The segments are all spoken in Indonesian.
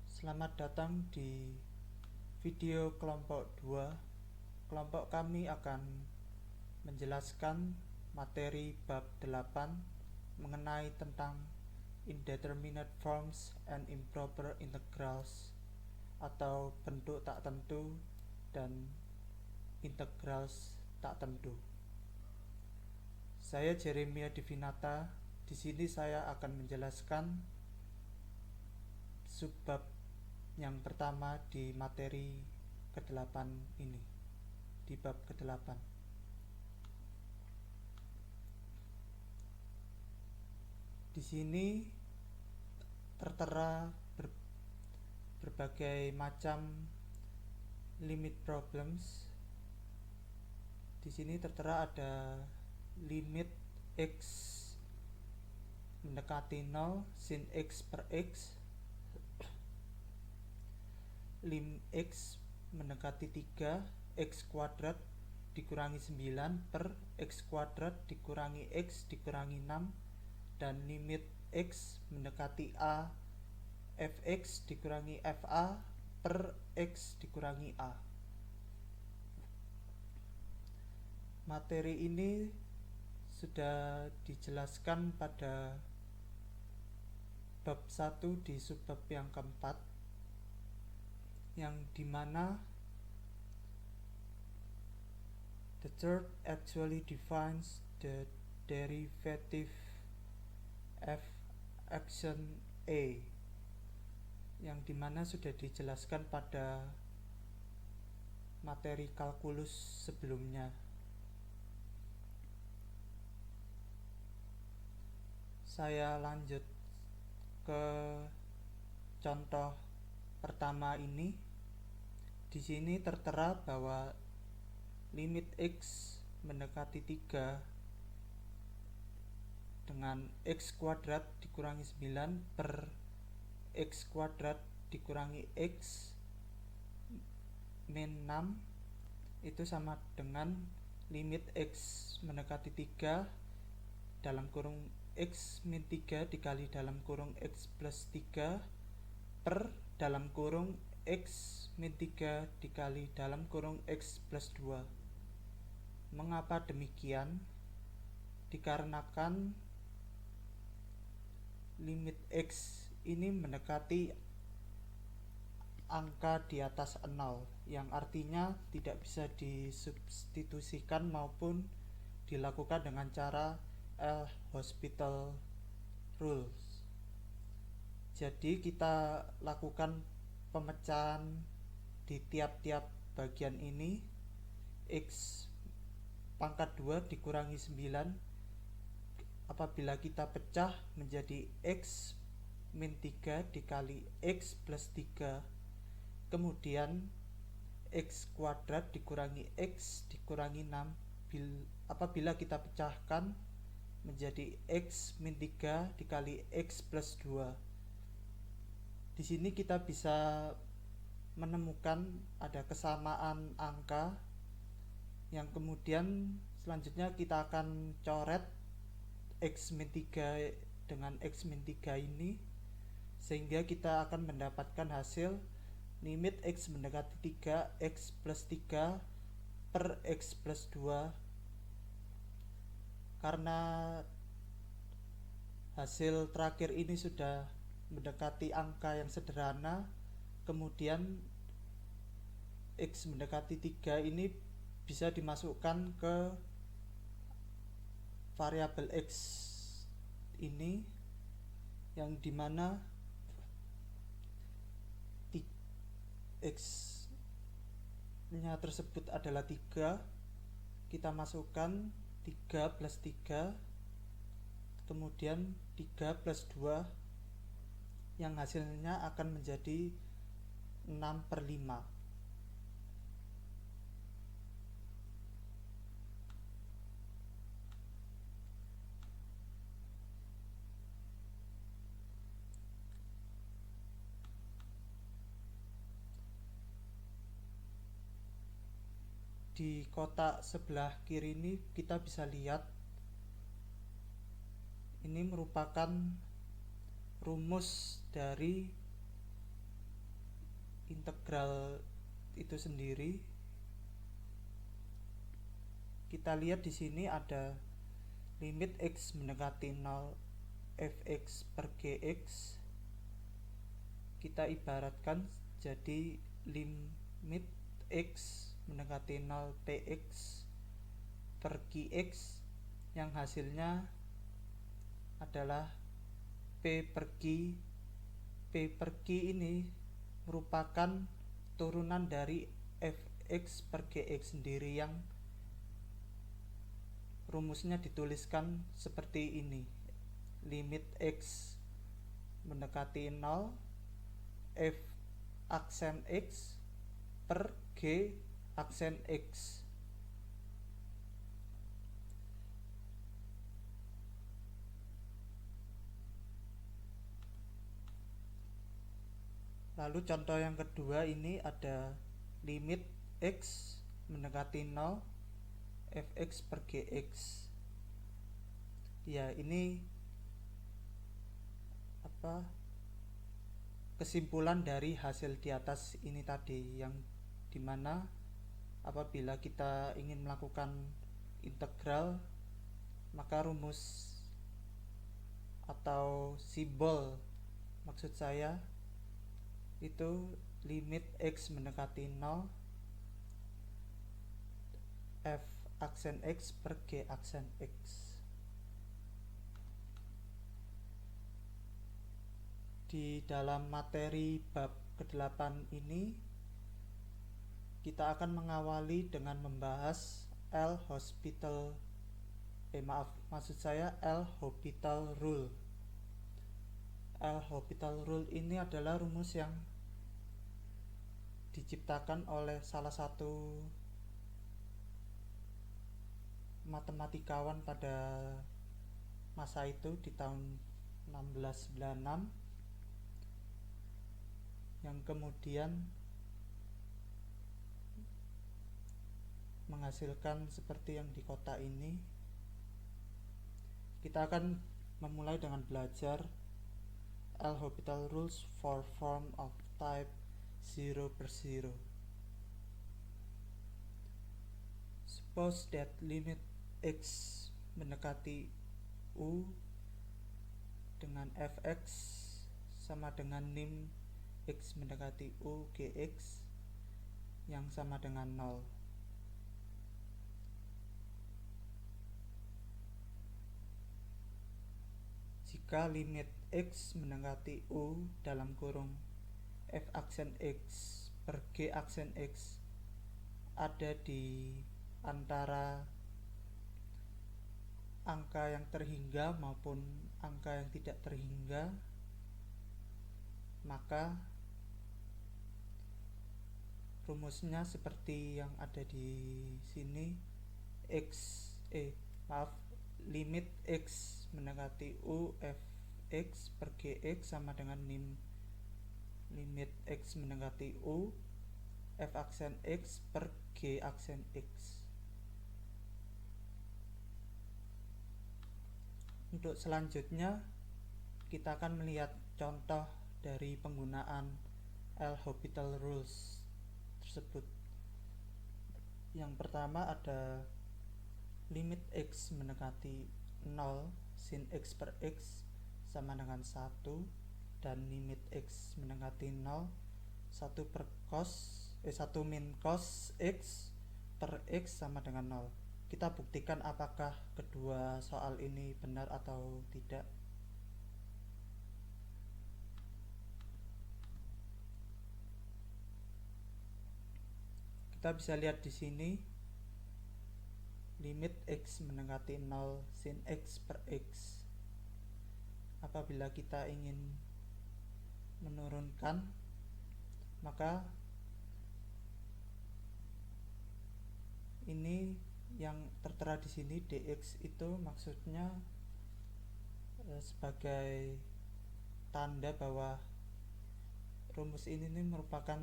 Selamat datang di video kelompok 2. Kelompok kami akan menjelaskan materi bab 8 mengenai tentang indeterminate forms and improper integrals atau bentuk tak tentu dan integrals tak tentu. Saya Jeremia Divinata. Di sini saya akan menjelaskan subbab yang pertama di materi ke-8 ini, di bab ke-8. Di sini tertera berbagai macam limit problems. Di sini tertera ada limit x mendekati 0 sin x per x, lim x mendekati 3 x kuadrat dikurangi 9 per x kuadrat dikurangi x dikurangi 6, dan limit x mendekati a fx dikurangi fa per x dikurangi a. Materi ini sudah dijelaskan pada bab 1 di subbab yang keempat, yang dimana the third actually defines the derivative f action a, yang dimana sudah dijelaskan pada materi kalkulus sebelumnya. Saya lanjut ke contoh pertama ini. Di sini tertera bahwa limit x mendekati 3 dengan x kuadrat dikurangi 9 per x kuadrat dikurangi x min 6 itu sama dengan limit x mendekati 3 dalam kurung x min 3 dikali dalam kurung x plus 3 per dalam kurung x min 3 dikali dalam kurung x plus 2. Mengapa demikian? Dikarenakan limit x ini mendekati angka di atas 0, yang artinya tidak bisa disubstitusikan maupun dilakukan dengan cara L'Hospital rules. Jadi kita lakukan pemecahan di tiap-tiap bagian ini. X pangkat 2 dikurangi 9 apabila kita pecah menjadi x min 3 dikali x plus 3, kemudian x kuadrat dikurangi x dikurangi 6 apabila kita pecahkan menjadi x min 3 dikali x plus 2. Di sini kita bisa menemukan ada kesamaan angka, yang kemudian selanjutnya kita akan coret x min 3 dengan x min 3 ini, sehingga kita akan mendapatkan hasil limit x mendekati 3 x plus 3 per x plus 2. Karena hasil terakhir ini sudah mendekati angka yang sederhana, kemudian x mendekati 3 ini bisa dimasukkan ke variabel x ini, yang dimana x nya tersebut adalah 3. Kita masukkan 3 plus 3, kemudian 3 plus 2, yang hasilnya akan menjadi 6/5. Di kotak sebelah kiri ini kita bisa lihat ini merupakan rumus dari integral itu sendiri. Kita lihat di sini ada limit x mendekati 0 fx per gx. Kita ibaratkan jadi limit x mendekati 0 px per qx yang hasilnya adalah p per q. P per q ini merupakan turunan dari fx per gx sendiri yang rumusnya dituliskan seperti ini. Limit x mendekati 0 f aksen x per g aksen x. Lalu contoh yang kedua ini ada limit x mendekati 0 fx per gx. Ya, ini kesimpulan dari hasil di atas ini tadi, yang dimana apabila kita ingin melakukan integral, maka rumus atau simbol maksud saya itu limit x mendekati 0 f aksen x per g aksen x. Di dalam materi bab ke-8 ini kita akan mengawali dengan membahas L'Hospital Rule. L'Hospital Rule ini adalah rumus yang diciptakan oleh salah satu matematikawan pada masa itu di tahun 1696, yang kemudian menghasilkan seperti yang di kotak ini. Kita akan memulai dengan belajar L'Hospital Rules for form of type 0 per 0. Suppose that limit x mendekati u dengan fx sama dengan lim x mendekati u gx yang sama dengan 0. Jika limit x mendekati u dalam kurung f aksen x per g aksen x ada di antara angka yang terhingga maupun angka yang tidak terhingga, maka rumusnya seperti yang ada di sini. Limit x mendekati u fx per gx sama dengan limit x mendekati u f aksen x per g aksen x. Untuk selanjutnya kita akan melihat contoh dari penggunaan L'Hospital Rules tersebut. Yang pertama ada limit x mendekati 0 sin x per x sama dengan 1, dan limit x mendekati 0 1 min cos x per x sama dengan 0. Kita buktikan apakah kedua soal ini benar atau tidak. Kita bisa lihat di sini limit x mendekati 0 sin x per x. Apabila kita ingin menurunkan, maka ini yang tertera di sini dx itu maksudnya sebagai tanda bahwa rumus ini merupakan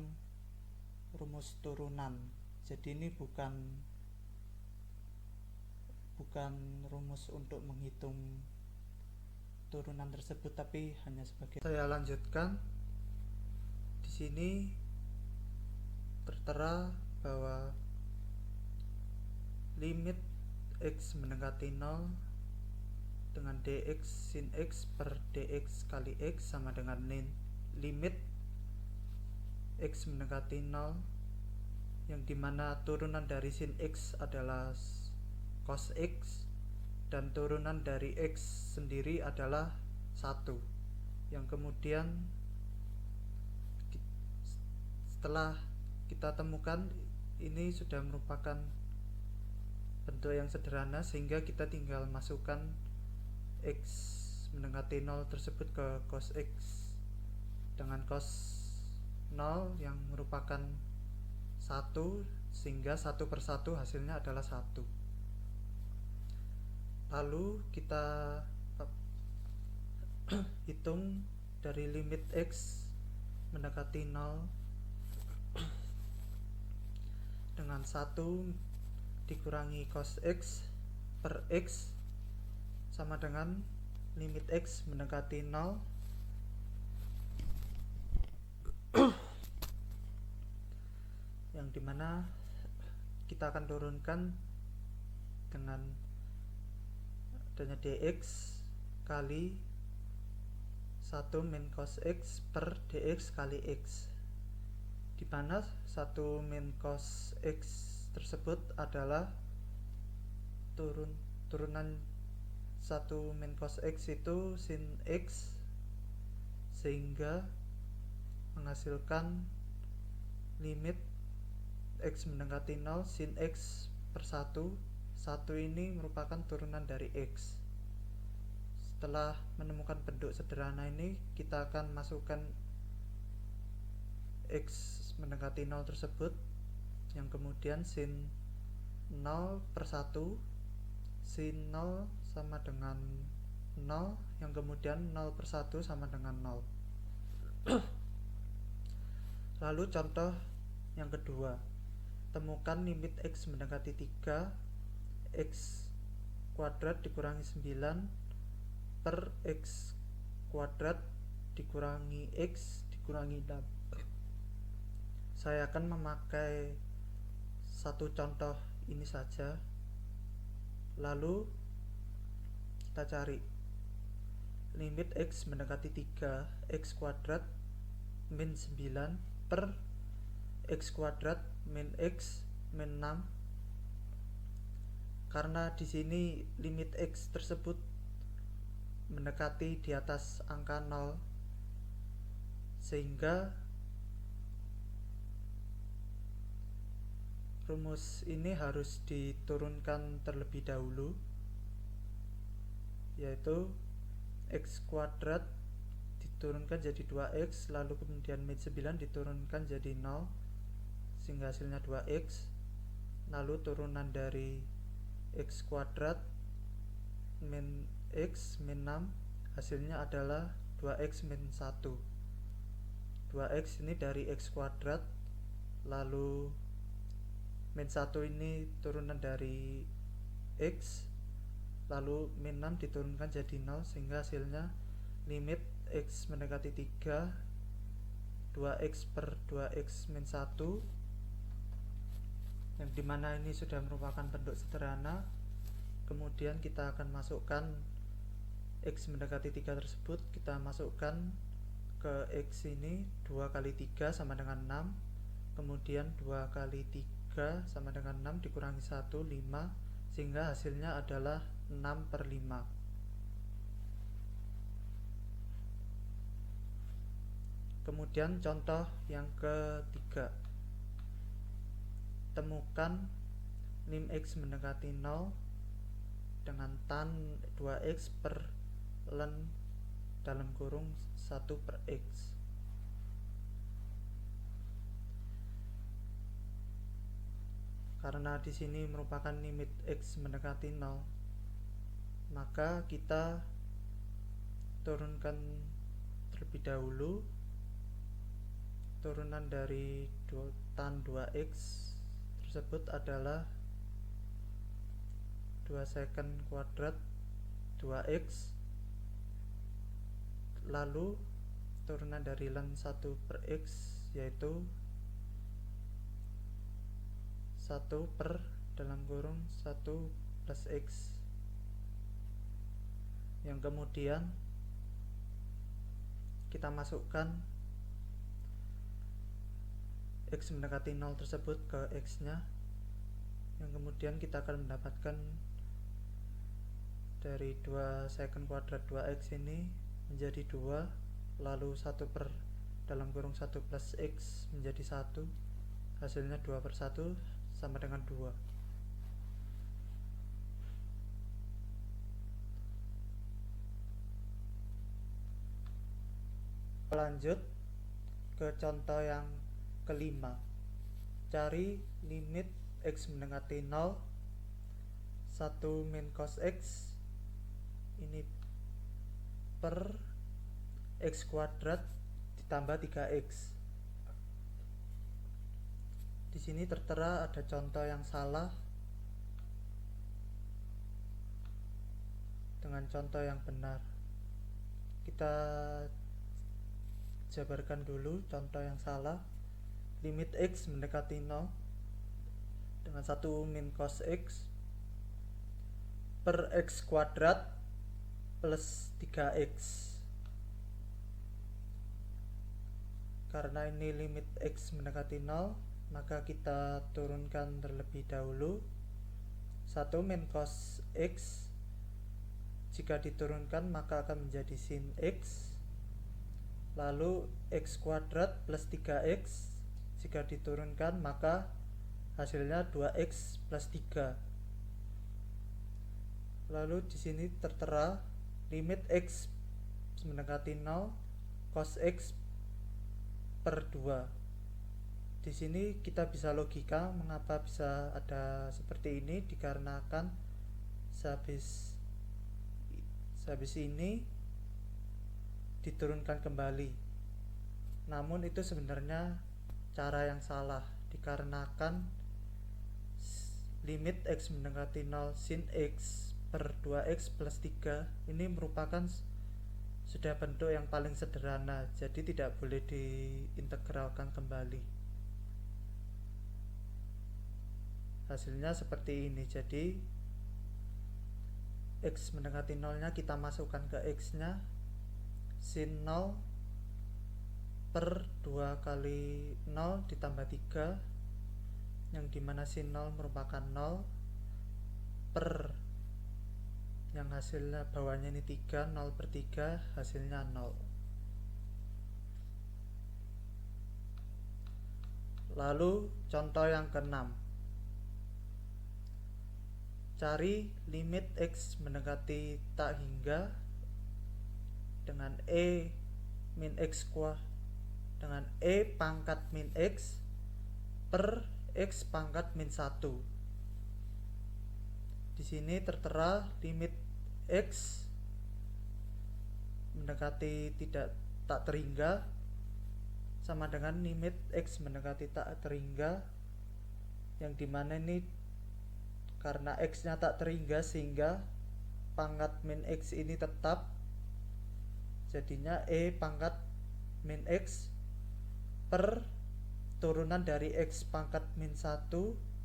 rumus turunan. Jadi ini bukan rumus untuk menghitung turunan tersebut, tapi hanya sebagai. Saya lanjutkan. Di sini tertera bahwa limit x mendekati 0 dengan dx sin x per dx kali x sama dengan limit x mendekati 0, yang dimana turunan dari sin x adalah cos x dan turunan dari x sendiri adalah 1, yang kemudian setelah kita temukan ini sudah merupakan bentuk yang sederhana, sehingga kita tinggal masukkan x mendekati 0 tersebut ke cos x dengan cos 0 yang merupakan 1, sehingga 1 per 1 hasilnya adalah 1. Lalu kita hitung dari limit x mendekati 0 dengan 1 dikurangi cos x per x sama dengan limit x mendekati 0 yang dimana kita akan turunkan dengan adanya dx kali 1 min cos x per dx kali x, di mana 1 min cos x tersebut adalah turunan 1 min cos x itu sin x, sehingga menghasilkan limit x mendekati 0 sin x per 1. 1 ini merupakan turunan dari x. Setelah menemukan bentuk sederhana ini, kita akan masukkan x mendekati 0 tersebut, yang kemudian sin 0 per 1, sin 0 sama dengan 0, yang kemudian 0 per 1 sama dengan 0. Lalu contoh yang kedua, temukan limit x mendekati 3, x kuadrat dikurangi 9 per x kuadrat dikurangi x dikurangi 6. Saya akan memakai satu contoh ini saja. Lalu kita cari limit x mendekati 3, x kuadrat min 9 per x kuadrat min x min 6. Karena di sini limit x tersebut mendekati di atas angka 0, sehingga rumus ini harus diturunkan terlebih dahulu, yaitu x kuadrat diturunkan jadi 2x, lalu kemudian min 9 diturunkan jadi 0, sehingga hasilnya 2x. Lalu turunan dari x kuadrat min x min 6 hasilnya adalah 2x min 1. 2x ini dari x kuadrat, lalu min 1 ini turunan dari x, lalu min 6 diturunkan jadi 0, sehingga hasilnya limit x mendekati 3 2x per 2x min 1, yang dimana ini sudah merupakan bentuk sederhana. Kemudian kita akan masukkan x mendekati 3 tersebut, kita masukkan ke x ini 2 kali 3 sama dengan 6, kemudian 2 kali 3 sama dengan 6 dikurangi 1, 5, sehingga hasilnya adalah 6 per 5. Kemudian contoh yang ketiga, temukan lim x mendekati 0 dengan tan 2x per ln dalam kurung 1 per x. Karena di sini merupakan limit x mendekati 0, maka kita turunkan terlebih dahulu turunan dari tan 2x tersebut adalah 2 secant kuadrat 2x lalu turunan dari ln 1 per X yaitu 1 per dalam kurung 1 plus X, yang kemudian kita masukkan X mendekati 0 tersebut ke X nya, yang kemudian kita akan mendapatkan dari 2 second kuadrat 2X ini menjadi 2, lalu 1 per dalam kurung 1 plus X menjadi 1, hasilnya 2 per 1 sama dengan 2. Lanjut ke contoh yang kelima. Cari limit X mendekati 0 1 min cos X ini per X kuadrat ditambah 3X. Di sini tertera ada contoh yang salah dengan contoh yang benar. Kita jabarkan dulu contoh yang salah. Limit X mendekati 0 dengan 1 min cos X per X kuadrat plus 3X. Karena ini limit X mendekati 0, maka kita turunkan terlebih dahulu 1 min cos X. Jika diturunkan maka akan menjadi sin X, lalu X kuadrat plus 3X. Jika diturunkan maka hasilnya 2X plus 3. Lalu di sini tertera limit X mendekati 0 cos X per 2. Di sini kita bisa logika mengapa bisa ada seperti ini, dikarenakan sehabis ini diturunkan kembali. Namun itu sebenarnya cara yang salah, dikarenakan limit X mendekati 0 sin X per 2X plus 3 ini merupakan sudah bentuk yang paling sederhana, jadi tidak boleh diintegralkan kembali. Hasilnya seperti ini. Jadi X mendekati 0 nya kita masukkan ke X nya, sin 0 per 2 kali 0 ditambah 3, yang dimana sin 0 merupakan 0 per yang hasilnya bawahnya ini 3, 0 per 3 hasilnya 0. Lalu contoh yang ke-6. Cari limit X mendekati tak hingga dengan E min X dengan E pangkat min X per X pangkat min 1. Di sini tertera limit X mendekati tak terhingga sama dengan limit X mendekati tak terhingga, yang dimana ini karena X nya tak terhingga sehingga pangkat min X ini tetap, jadinya E pangkat min X per turunan dari X pangkat min 1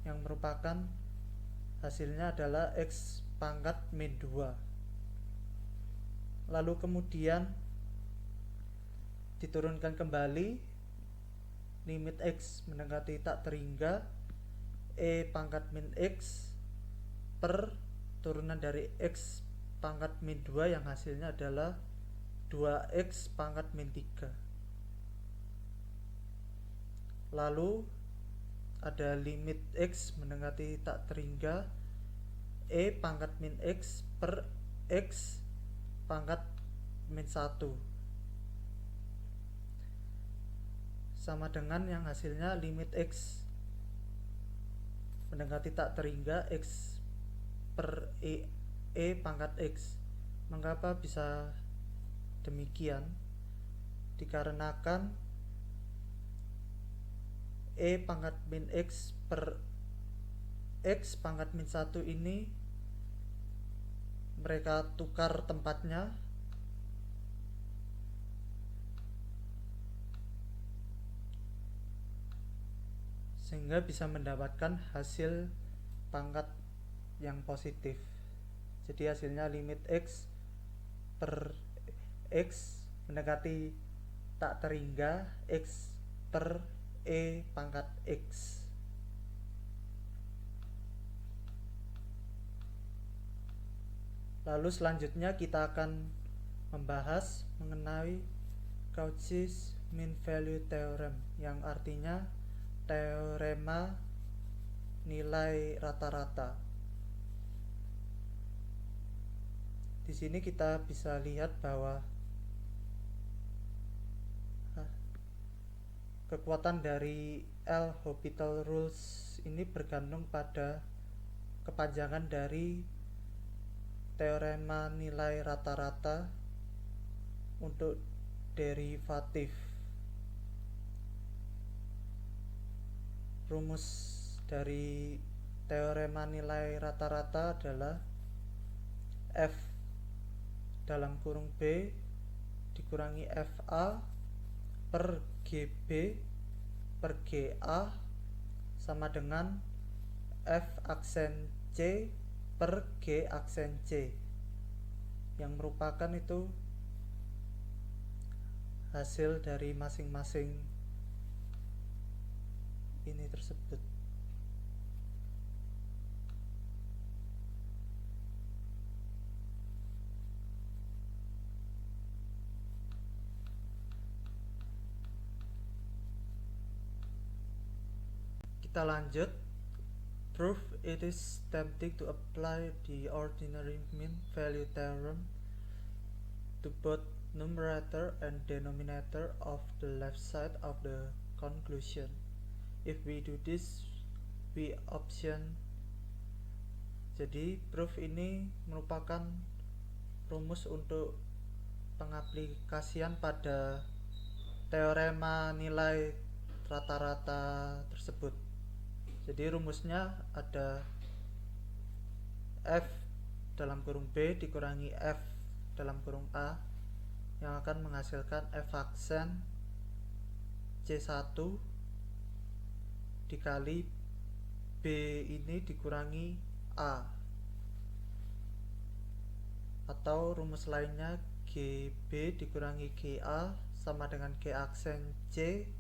yang merupakan hasilnya adalah X pangkat min 2. Lalu kemudian diturunkan kembali limit X mendekati tak terhingga E pangkat min X per turunan dari X pangkat min 2 yang hasilnya adalah 2X pangkat min 3. Lalu ada limit X mendekati tak terhingga E pangkat min X per X pangkat min 1 sama dengan yang hasilnya limit X mendekati tak terhingga X per E pangkat X. Mengapa bisa demikian? Dikarenakan E pangkat min X per X pangkat min 1 ini mereka tukar tempatnya, sehingga bisa mendapatkan hasil pangkat yang positif. Jadi hasilnya limit X per X mendekati tak terhingga X per E pangkat X. Lalu selanjutnya kita akan membahas mengenai Cauchy's mean value theorem, yang artinya teorema nilai rata-rata. Di sini kita bisa lihat bahwa kekuatan dari L'Hopital rules ini bergantung pada kepanjangan dari teorema nilai rata-rata untuk derivatif. Rumus dari teorema nilai rata-rata adalah F dalam kurung B dikurangi FA per GB per GA sama dengan F aksen C per G aksen C, yang merupakan itu hasil dari masing-masing ini tersebut. Kita lanjut. Proof it is tempting to apply the ordinary mean value theorem to both numerator and denominator of the left side of the conclusion. If we do this, we option. Jadi proof ini merupakan rumus untuk pengaplikasian pada teorema nilai rata-rata tersebut. Jadi rumusnya ada F dalam kurung B dikurangi F dalam kurung A yang akan menghasilkan F aksen C1 dikali B ini dikurangi A, atau rumus lainnya GB dikurangi GA sama dengan G aksen C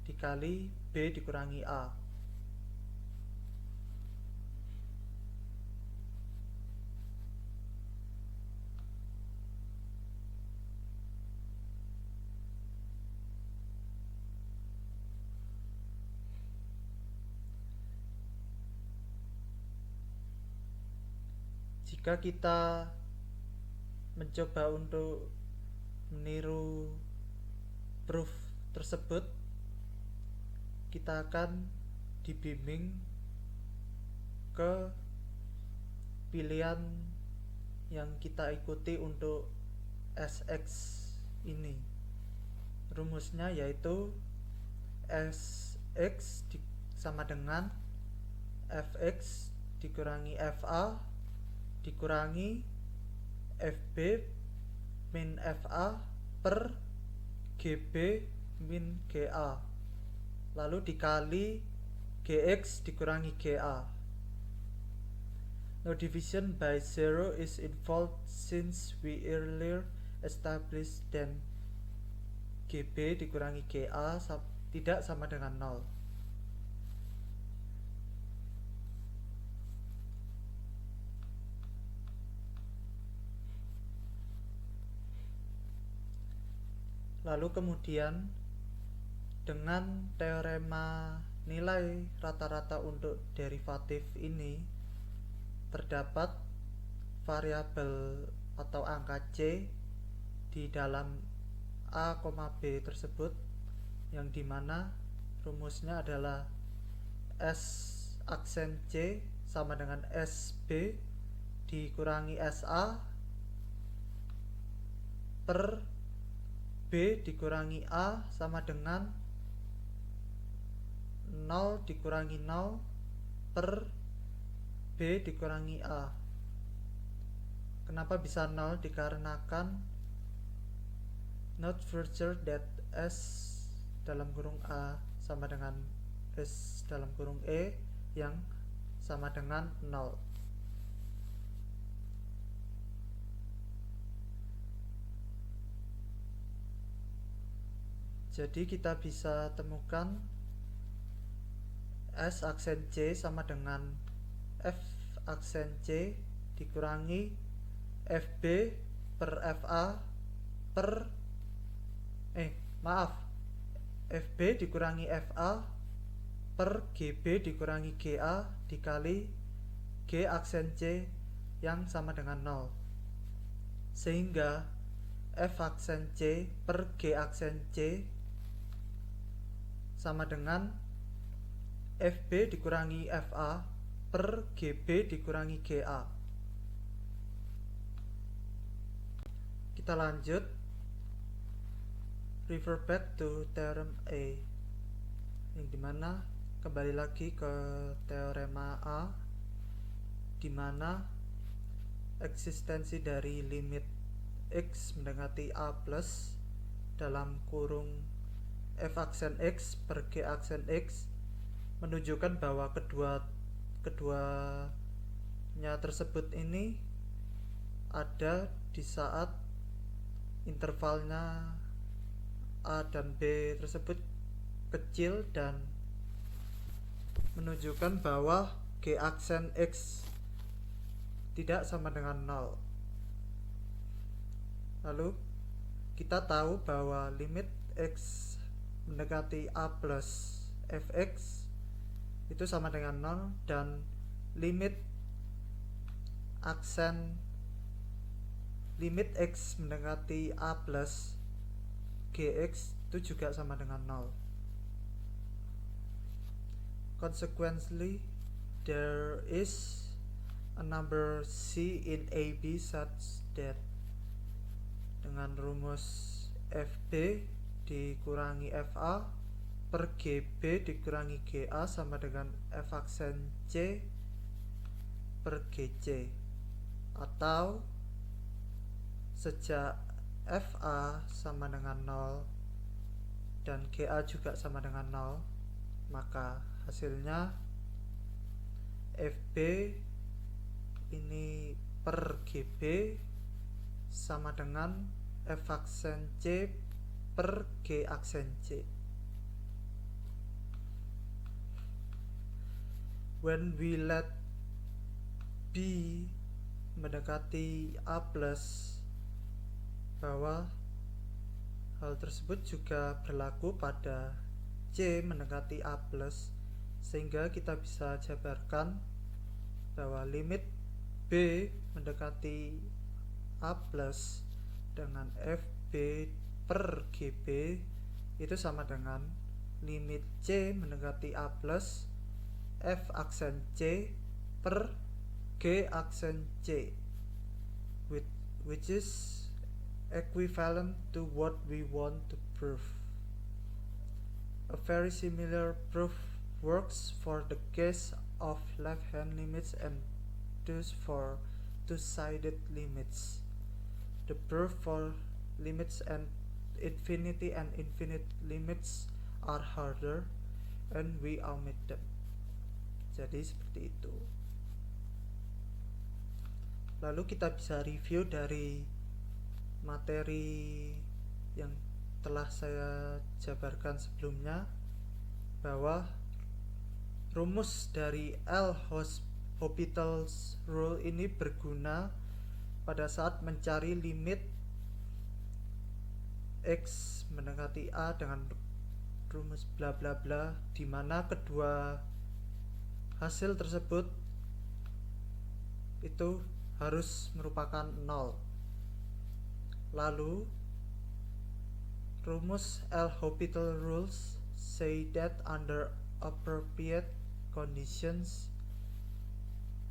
dikali B dikurangi A. Jika kita mencoba untuk meniru proof tersebut, kita akan dibimbing ke pilihan yang kita ikuti untuk SX ini. Rumusnya yaitu SX sama dengan Fx dikurangi Fa dikurangi Fb min Fa per Gb min Ga, lalu dikali Gx dikurangi Ga. No division by zero is involved since we earlier established that Gb dikurangi Ga tidak sama dengan 0. Lalu kemudian dengan teorema nilai rata-rata untuk derivatif ini terdapat variabel atau angka C di dalam A, B tersebut, yang dimana rumusnya adalah S aksen C sama dengan SB dikurangi SA per B dikurangi A sama dengan 0 dikurangi 0 per B dikurangi A. Kenapa bisa 0? Dikarenakan not further that S dalam kurung A sama dengan S dalam kurung E yang sama dengan 0. Jadi kita bisa temukan S aksen C sama dengan F aksen C dikurangi FB per FA per FB dikurangi FA per GB dikurangi GA dikali G aksen C yang sama dengan 0. Sehingga F aksen C per G aksen C sama dengan FB dikurangi FA per GB dikurangi GA. Kita lanjut, refer back to theorem A, yang dimana kembali lagi ke teorema A, dimana eksistensi dari limit X mendekati A plus dalam kurung F aksen X per G aksen X menunjukkan bahwa keduanya tersebut ini ada di saat intervalnya A dan B tersebut kecil, dan menunjukkan bahwa G aksen X tidak sama dengan 0. Lalu kita tahu bahwa limit X mendekati A plus Fx itu sama dengan 0, dan limit X mendekati A plus Gx itu juga sama dengan 0. Consequently, there is a number C in AB such that dengan rumus FB dikurangi FA per GB dikurangi GA sama dengan F aksen C per GC, atau sejak FA sama dengan 0 dan GA juga sama dengan 0, maka hasilnya FB ini per GB sama dengan F aksen C per G aksen C. When we let B mendekati A plus, bahwa hal tersebut juga berlaku pada C mendekati A plus, sehingga kita bisa jabarkan bahwa limit B mendekati A plus dengan FB per GB itu sama dengan limit C mendekati A plus F aksen C per G aksen C, which is equivalent to what we want to prove. A very similar proof works for the case of left-hand limits and thus for two-sided limits. The proof for limits and infinite limits are harder, and we omit them. Jadi seperti itu. Lalu kita bisa review dari materi yang telah saya jabarkan sebelumnya, bahwa rumus dari L'Hopital's rule ini berguna pada saat mencari limit X mendekati A dengan rumus bla bla bla, di mana kedua hasil tersebut itu harus merupakan 0. Lalu rumus L'Hopital rules say that under appropriate conditions,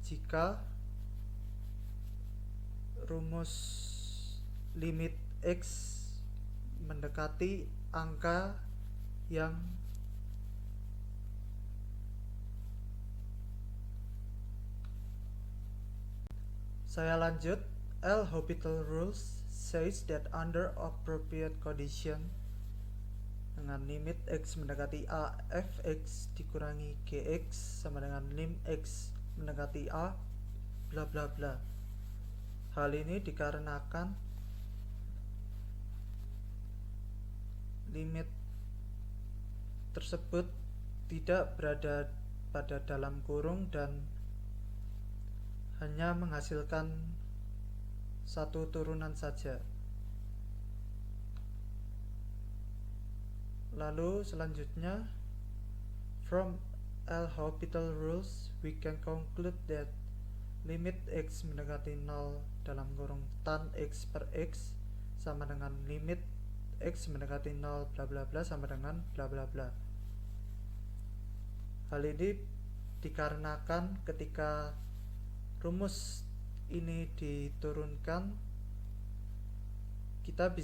jika rumus limit X mendekati angka yang saya lanjut. L'Hopital rules says that under appropriate condition, dengan limit x mendekati a fx dikurangi gx sama dengan lim x mendekati a bla bla bla. Hal ini dikarenakan limit tersebut tidak berada pada dalam kurung dan hanya menghasilkan satu turunan saja. Lalu selanjutnya, from L'Hopital rules we can conclude that limit x mendekati 0 dalam kurung tan x per x sama dengan limit x mendekati 0 bla bla bla sama dengan bla bla bla. Hal ini dikarenakan ketika rumus ini diturunkan, kita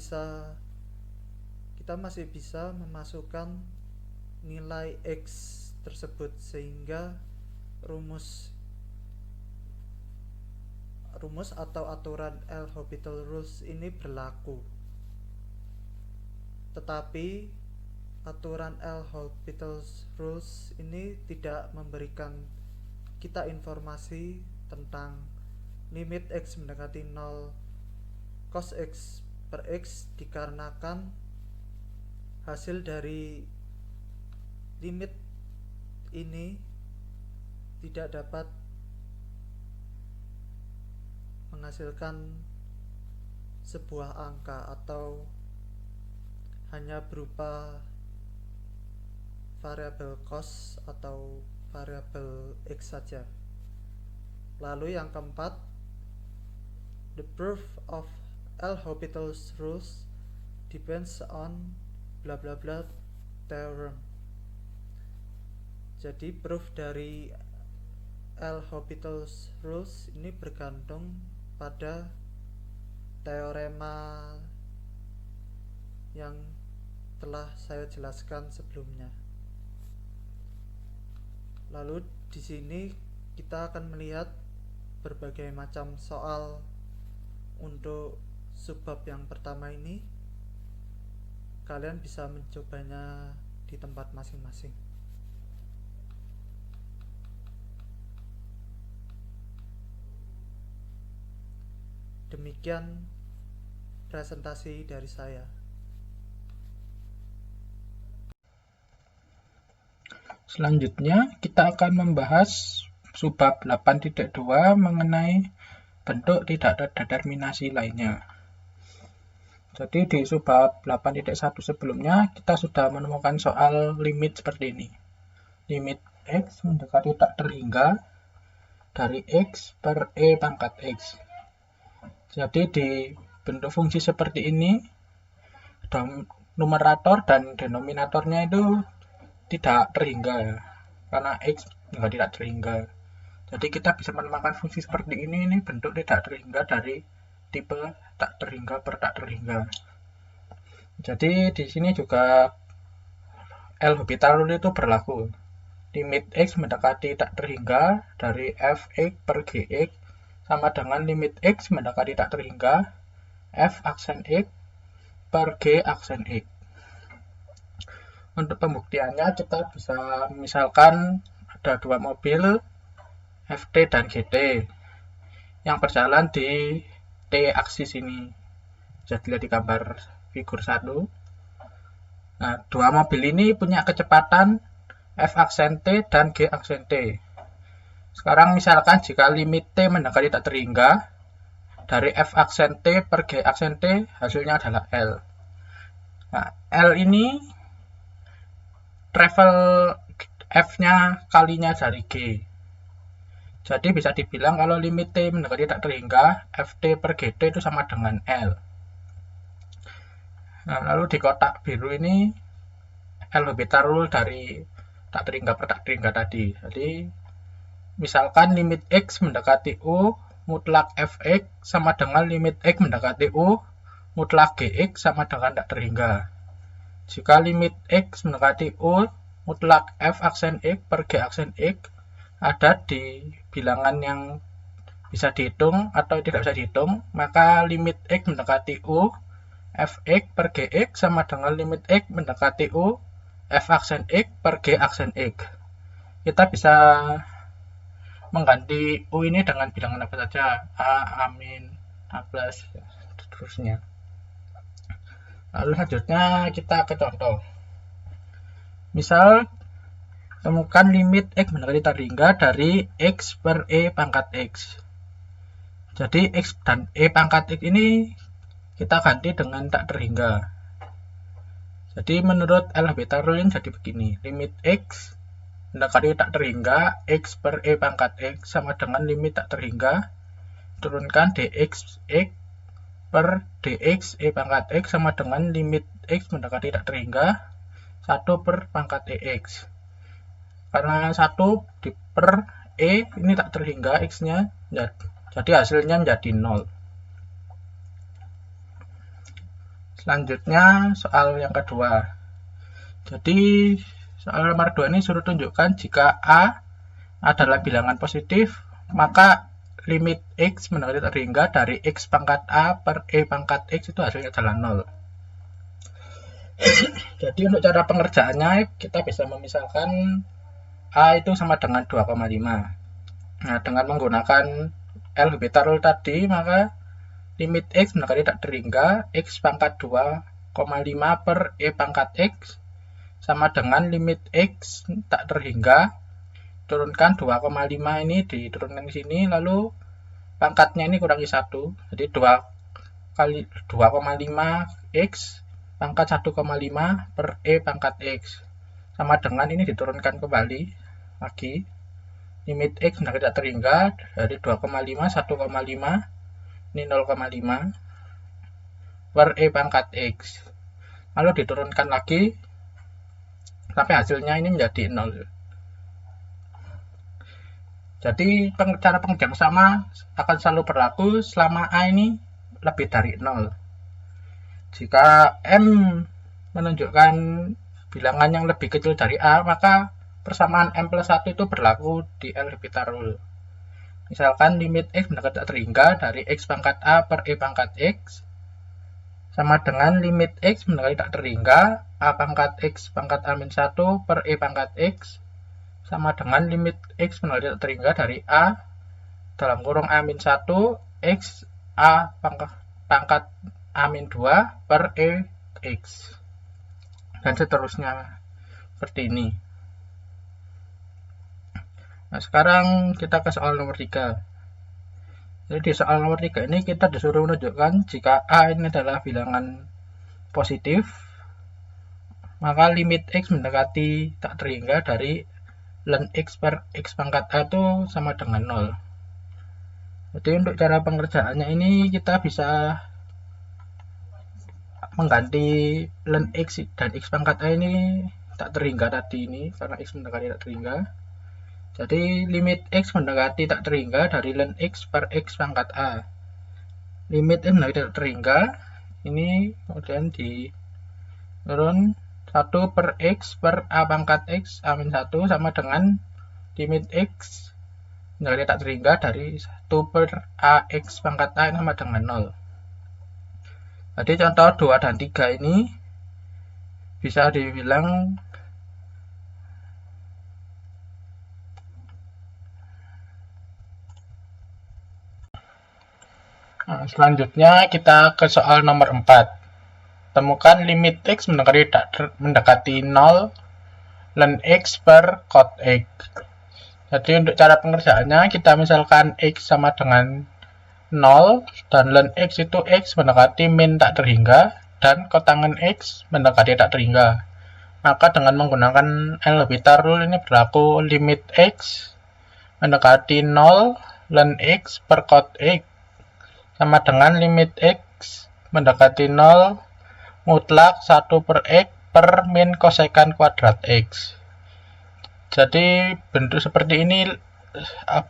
masih bisa memasukkan nilai x tersebut sehingga rumus atau aturan L'Hopital rules ini berlaku. Tetapi aturan L'Hopital rules ini tidak memberikan kita informasi tentang limit x mendekati 0 cos x per x dikarenakan hasil dari limit ini tidak dapat menghasilkan sebuah angka atau hanya berupa variabel cos atau variabel x saja. Lalu yang keempat, the proof of L'Hopital rules depends on bla bla bla theorem. Jadi proof dari L'Hopital rules ini bergantung pada teorema yang telah saya jelaskan sebelumnya. Lalu di sini kita akan melihat berbagai macam soal untuk subbab yang pertama ini. Kalian bisa mencobanya di tempat masing-masing. Demikian presentasi dari saya. Selanjutnya kita akan membahas subbab 8.2 mengenai bentuk tidak terdeterminasi lainnya. Jadi di subbab 8.1 sebelumnya kita sudah menemukan soal limit seperti ini. Limit x mendekati tak terhingga dari x per e pangkat x. Jadi di bentuk fungsi seperti ini, numerator dan denominatornya itu tidak terhingga karena x juga tidak terhingga. Jadi kita bisa menemukan fungsi seperti ini bentuk tidak terhingga dari tipe tak terhingga per tak terhingga. Jadi di sini juga L'Hopital rule itu berlaku. Limit x mendekati tak terhingga dari fx per gx sama dengan limit x mendekati tak terhingga f aksen x per g aksen x. Untuk pembuktiannya kita bisa misalkan ada dua mobil FT dan GT yang berjalan di T aksis ini. Bisa dilihat di gambar figur 1. Nah, dua mobil ini punya kecepatan F aksen T dan G aksen T. Sekarang misalkan jika limit T mendekati tak terhingga dari F aksen T per G aksen T, hasilnya adalah L. Nah, L ini travel F-nya kalinya dari G. Jadi bisa dibilang kalau limit T mendekati tak terhingga, Ft per Gt itu sama dengan L. Nah, lalu di kotak biru ini L'Hopital rule dari tak terhingga per tak terhingga tadi. Jadi misalkan limit x mendekati U mutlak Fx sama dengan limit x mendekati U mutlak Gx sama dengan tak terhingga. Jika limit x mendekati U mutlak f aksen x per g aksen x ada di bilangan yang bisa dihitung atau tidak bisa dihitung, maka limit x mendekati U fx per gx sama dengan limit x mendekati u f aksen x per g aksen x. Kita bisa mengganti u ini dengan bilangan apa saja, a, min, a plus, seterusnya. Lalu selanjutnya kita ke contoh. Misal temukan limit x mendekati tak terhingga dari x per e pangkat x. Jadi x dan e pangkat x ini kita ganti dengan tak terhingga. Jadi menurut L'Hopital rule ini jadi begini. Limit x mendekati tak terhingga x per e pangkat x sama dengan limit tak terhingga turunkan dx x per dx e pangkat x sama dengan limit x mendekati tak terhingga 1 per pangkat ex. Karena 1 di per e ini tak terhingga x-nya, jadi hasilnya menjadi 0. Selanjutnya soal yang kedua. Jadi soal nomor 2 ini suruh tunjukkan jika a adalah bilangan positif, maka limit x mendekati tak terhingga dari x pangkat a per e pangkat x itu hasilnya adalah 0. Jadi untuk cara pengerjaannya kita bisa memisahkan a itu sama dengan 2,5. Nah, dengan menggunakan L'Hopital rule tadi, maka limit x mendekati tak terhingga x pangkat 2,5 per e pangkat x sama dengan limit x tak terhingga turunkan 2,5 ini diturunkan ke sini, lalu pangkatnya ini kurangi 1, jadi 2 kali 2,5 x pangkat 1,5 per e pangkat x sama dengan ini diturunkan kembali lagi, limit x mendekati tak terhingga dari 2,5 1,5 ini 0,5 per e pangkat x, lalu diturunkan lagi sampai hasilnya ini menjadi 0. Jadi cara pengerjaan sama akan selalu berlaku selama a ini lebih dari 0. Jika m menunjukkan bilangan yang lebih kecil dari a, maka persamaan m plus 1 itu berlaku di L'Hopital rule. Misalkan limit x mendekati tak terhingga dari x pangkat a per e pangkat x sama dengan limit x mendekati tak terhingga a pangkat x pangkat a min 1 per e pangkat x sama dengan limit x mendekati tak terhingga dari a dalam kurung a min 1 x a pangkat a min 2 per e x dan seterusnya seperti ini. Nah, sekarang kita ke soal nomor 3. Jadi di soal nomor 3 ini kita disuruh menunjukkan jika a ini adalah bilangan positif, maka limit x mendekati tak terhingga dari ln x per x pangkat a itu sama dengan 0. Jadi untuk cara pengerjaannya ini kita bisa mengganti ln x dan x pangkat a ini tak terhingga tadi ini karena x mendekati tak terhingga. Jadi limit x mendekati tak terhingga dari ln x per x pangkat a. Limit x mendekati tak terhingga ini kemudian diturun 1 per x per a pangkat x a min 1 sama dengan limit x mendekati tak terhingga dari 1 per a x pangkat a sama dengan 0. Jadi contoh 2 dan 3 ini bisa dibilang selanjutnya kita ke soal nomor 4. Temukan limit x mendekati 0 ln x per cot x. Jadi untuk cara pengerjaannya kita misalkan x sama dengan 0 dan ln x itu x mendekati min tak terhingga dan kotangan x mendekati tak terhingga. Maka dengan menggunakan L'Hopital rule ini berlaku limit x mendekati 0 ln x per cot x sama dengan limit x mendekati 0 mutlak 1 per x per min kosekan kuadrat x. Jadi bentuk seperti ini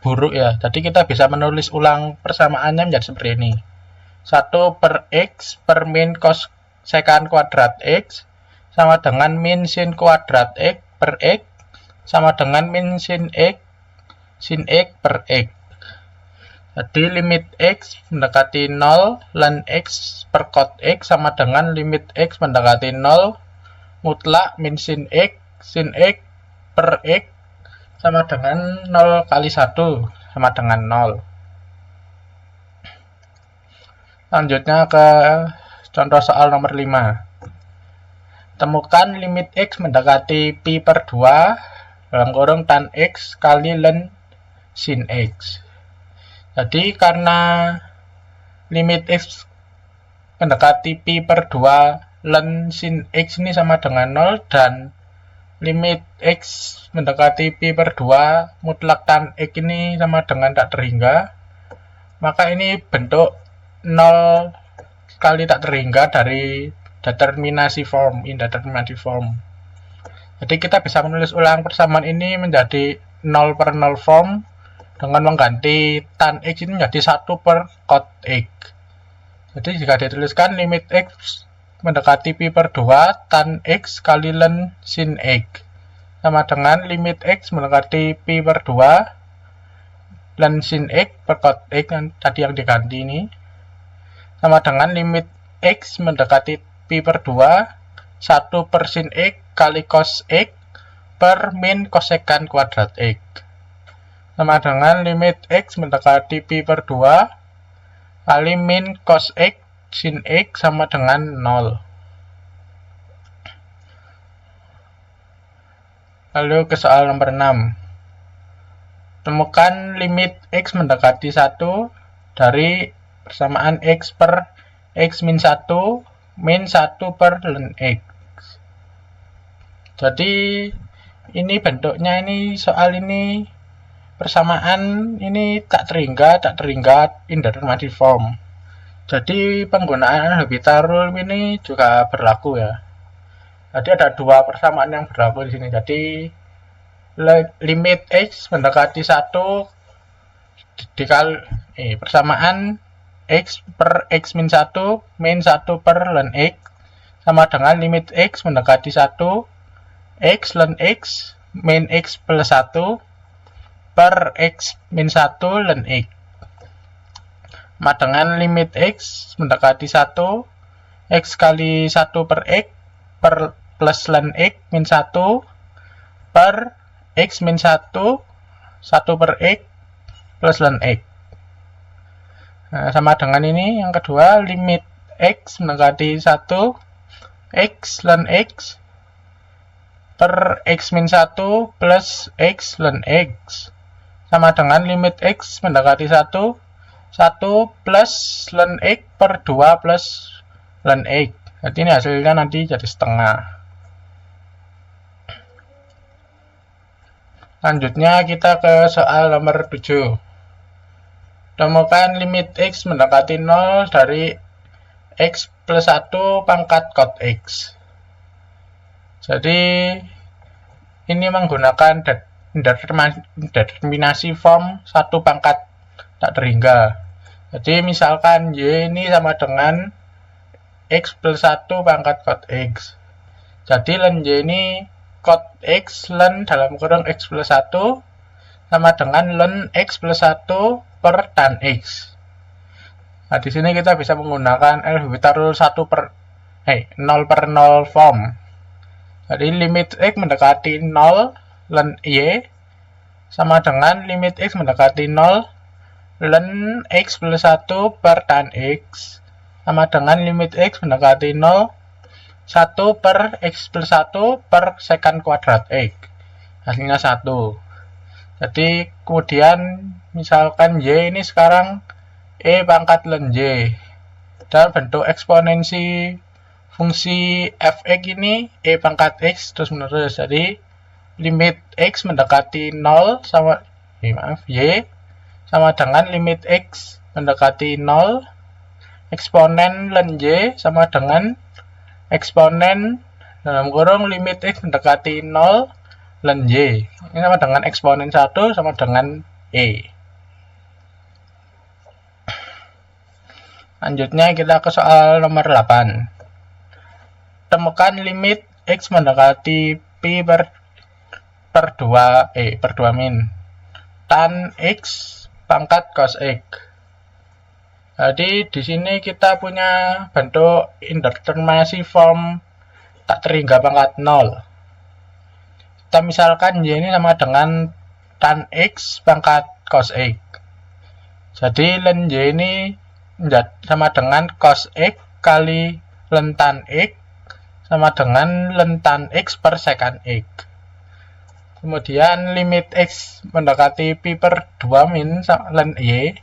buruk ya. Jadi kita bisa menulis ulang persamaannya menjadi seperti ini. 1 per x per min kosekan kuadrat x sama dengan min sin kuadrat x per x sama dengan min sin x per x. Jadi limit X mendekati 0 lan X per cos X sama dengan limit X mendekati 0 mutlak min sin X per X sama dengan 0 kali 1 sama dengan 0. Lanjutnya ke contoh soal nomor 5. Temukan limit X mendekati pi per 2 dalam kurung tan X kali len sin X. Jadi karena limit X mendekati pi per 2 len sin X ini sama dengan 0 dan limit X mendekati pi per 2 mutlak tan X ini sama dengan tak terhingga, maka ini bentuk 0 kali tak terhingga dari determinasi form, indeterminacy form. Jadi kita bisa menulis ulang persamaan ini menjadi 0 per 0 form dengan mengganti tan X ini menjadi 1 per cos X. Jadi jika dituliskan limit X mendekati pi per 2 tan X kali len sin X sama dengan limit X mendekati pi per 2 len sin X per cos X tadi yang diganti ini sama dengan limit X mendekati pi per 2 1 per sin X kali cos X per min kosekan kuadrat X sama dengan limit X mendekati pi per 2 kali min cos X sin X sama dengan 0. Lalu ke soal nomor 6. Temukan limit X mendekati 1 dari persamaan X per X min 1 min 1 per len X. Jadi ini bentuknya ini soal ini persamaan ini tak terhingga indeterminacy form. Jadi penggunaan L'Hopital rule ini juga berlaku ya. Jadi ada dua persamaan yang berlaku di sini. Jadi limit X mendekati 1 dikali persamaan X per X min 1 min 1 per len X sama dengan limit X mendekati 1 X len X min X plus 1 per X min 1 len X sama dengan limit X mendekati 1 X kali 1 per X per plus len X min 1 per X min 1 1 per X plus len X. Nah, sama dengan ini yang kedua limit X mendekati 1 X len X per X min 1 plus X len X sama dengan limit X mendekati 1 plus len X per 2 plus len X. Jadi ini hasilnya nanti jadi setengah. Lanjutnya kita ke soal nomor 7. Temukan limit X mendekati 0 dari X plus 1 pangkat cos X. Jadi ini menggunakan determinasi form 1 pangkat tak terhingga. Jadi misalkan Y ini sama dengan X plus 1 pangkat cos X. Jadi len Y ini cos X len dalam kurung X plus 1 sama dengan len X plus 1 per tan X. Nah, di sini kita bisa menggunakan L'Hopital rule 0 per 0 form. Jadi limit X mendekati 0 len Y sama dengan limit X mendekati 0 len X plus 1 per tan X sama dengan limit X mendekati 0 1 per X plus 1 per sekan kuadrat X. Hasilnya 1. Jadi kemudian misalkan Y ini sekarang E pangkat len Y dalam bentuk eksponensi fungsi fx ini E pangkat X terus menerus. Jadi limit X mendekati 0 sama Y sama dengan limit X mendekati 0 eksponen len Y sama dengan eksponen dalam kurung limit X mendekati 0 len Y. Ini sama dengan eksponen 1 sama dengan E. Lanjutnya kita ke soal nomor 8. Temukan limit X mendekati pi per 2 min tan X pangkat cos X. Jadi di sini kita punya bentuk indeterminasi form tak terhingga pangkat 0. Kita misalkan Y ini sama dengan tan X pangkat cos X. Jadi len Y ini sama dengan cos X kali len tan X sama dengan len tan X per sekan X. Kemudian limit X mendekati pi per 2 min len Y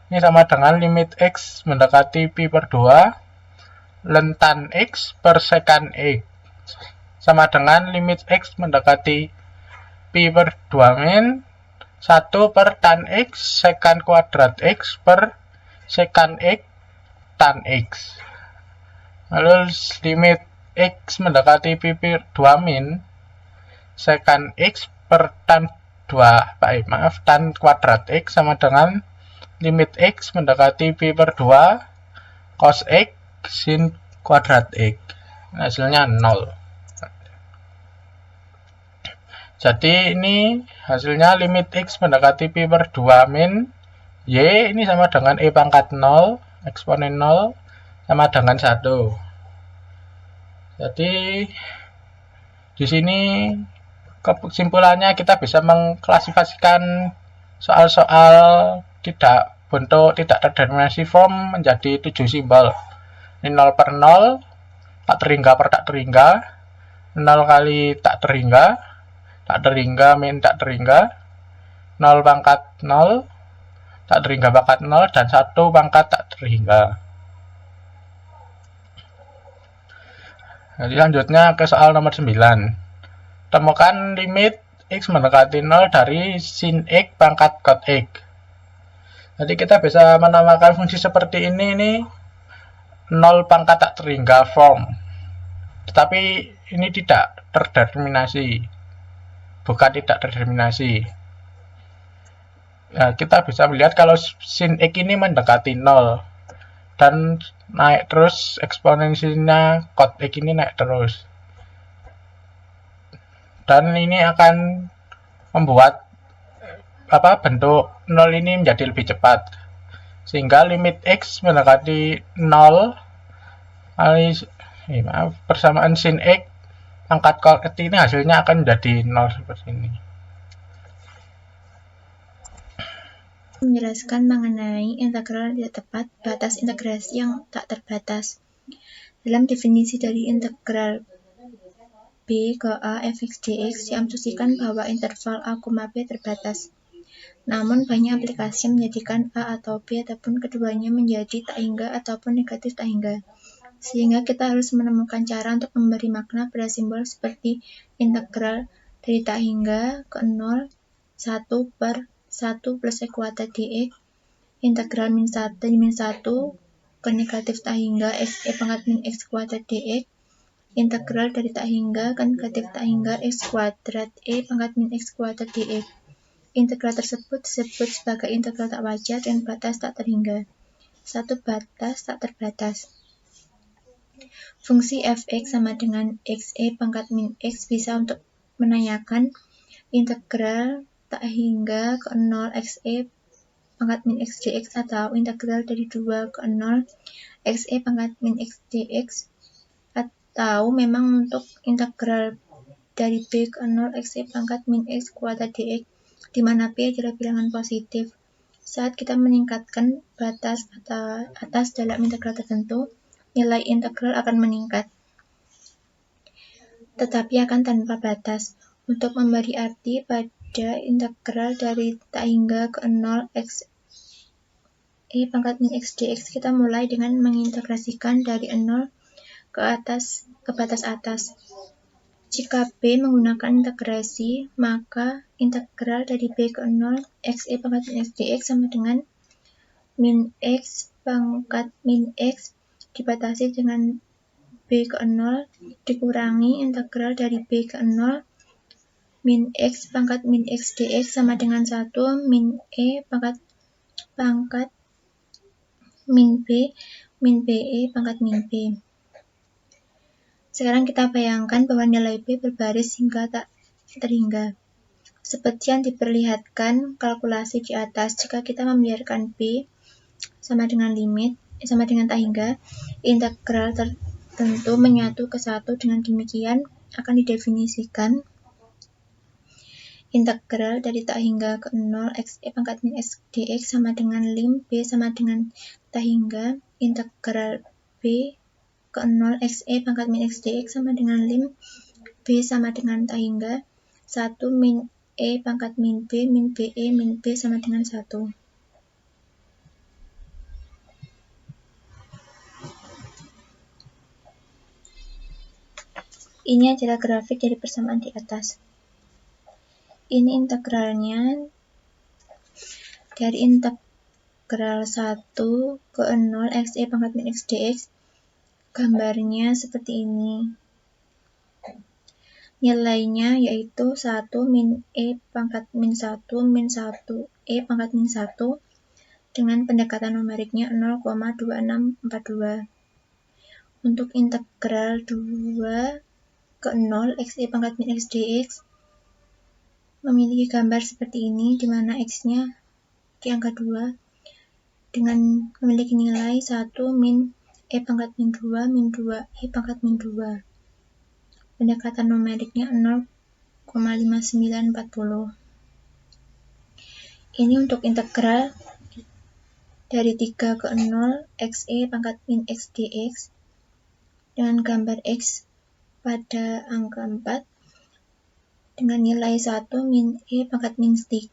ini sama dengan limit X mendekati pi per 2 len tan X per sekan X sama dengan limit X mendekati pi per 2 min 1 per tan X sekan kuadrat X per sekan X tan X. Lalu limit X mendekati pi per 2 min sekan X per tan tan kuadrat X sama dengan limit X mendekati pi per 2 cos X sin kuadrat X. Hasilnya 0. Jadi ini hasilnya limit X mendekati pi per 2 min Y ini sama dengan E pangkat 0 eksponen 0 sama dengan 1. Jadi di sini kesimpulannya kita bisa mengklasifikasikan soal-soal bentuk tidak terdeterminasi form menjadi 7 simbol. Ini 0 per 0, tak terhingga per tak terhingga, 0 kali tak terhingga min tak terhingga, 0 pangkat 0, tak terhingga pangkat 0, dan 1 pangkat tak terhingga. Jadi selanjutnya ke soal nomor 9. Temukan limit X mendekati 0 dari sin X pangkat cos X. Jadi kita bisa menamakan fungsi seperti ini 0 pangkat tak terhingga form. Tetapi ini tidak terdeterminasi. Bukan tidak terdeterminasi. Nah, kita bisa melihat kalau sin X ini mendekati 0 dan naik terus, eksponensinya cos X ini naik terus. Dan ini akan membuat bentuk 0 ini menjadi lebih cepat. Sehingga limit X mendekati 0 persamaan sin X pangkat cos X ini hasilnya akan menjadi 0 seperti ini. Menjelaskan mengenai integral tidak tepat, batas integrasi yang tak terbatas. Dalam definisi dari integral B ke A fx dx diasumsikan bahwa interval A, B terbatas. Namun banyak aplikasi menjadikan A atau B ataupun keduanya menjadi tak hingga ataupun negatif tak hingga. Sehingga kita harus menemukan cara untuk memberi makna pada simbol seperti integral dari tak hingga ke 0 1 per 1 plus E kuadrat dx, integral min 1 ke negatif tak hingga x E pangkat min x kuadrat dx, integral dari tak hingga ke negatif tak hingga x kuadrat E pangkat min x kuadrat dx. Integral tersebut disebut sebagai integral tak wajar dan batas tak terhingga. 1 batas tak terbatas. Fungsi fx sama dengan x E pangkat min x bisa untuk menanyakan integral tak hingga ke 0 x E pangkat min x dx atau integral dari 2 ke 0 x E pangkat min x dx, atau memang untuk integral dari b ke 0 x E pangkat min x kuadrat dx, di mana p adalah bilangan positif. Saat kita meningkatkan batas atas dalam integral tertentu, nilai integral akan meningkat, tetapi akan tanpa batas. Untuk memberi arti pada integral dari tak hingga ke 0 x E pangkat min x dx, kita mulai dengan mengintegrasikan dari 0 ke batas atas. Jika B menggunakan integrasi, maka integral dari B ke 0 x E pangkat min x dx sama dengan min x pangkat min x dibatasi dengan B ke 0 dikurangi integral dari B ke 0 min x pangkat min x dx sama dengan 1 min E pangkat min B E pangkat min B. Sekarang kita bayangkan bahwa nilai B berbaris hingga tak terhingga. Seperti yang diperlihatkan kalkulasi di atas, jika kita membiarkan B sama dengan tak hingga, integral tertentu menyatu ke satu. Dengan demikian akan didefinisikan integral dari tak hingga ke 0 xe pangkat min x dx sama dengan lim B sama dengan tak hingga integral B ke 0 xe pangkat min x dx sama dengan lim B sama dengan tak hingga 1 min E pangkat min B min BE min B sama dengan 1. Ini adalah grafik dari persamaan di atas. Ini integralnya dari integral 1 ke 0 xe pangkat min x dx. Gambarnya seperti ini. Nilainya yaitu 1 min E pangkat min 1 min 1 E pangkat min 1 dengan pendekatan numeriknya 0,2642. Untuk integral 2 ke 0 xe pangkat min x dx memiliki gambar seperti ini, di mana x-nya di angka 2 dengan memiliki nilai 1 min E pangkat min 2 min 2 E pangkat min 2. Pendekatan numeriknya 0,5940. Ini untuk integral dari 3 ke 0 xe pangkat min x dx dengan gambar x pada angka 4 dengan nilai 1 min E pangkat min 3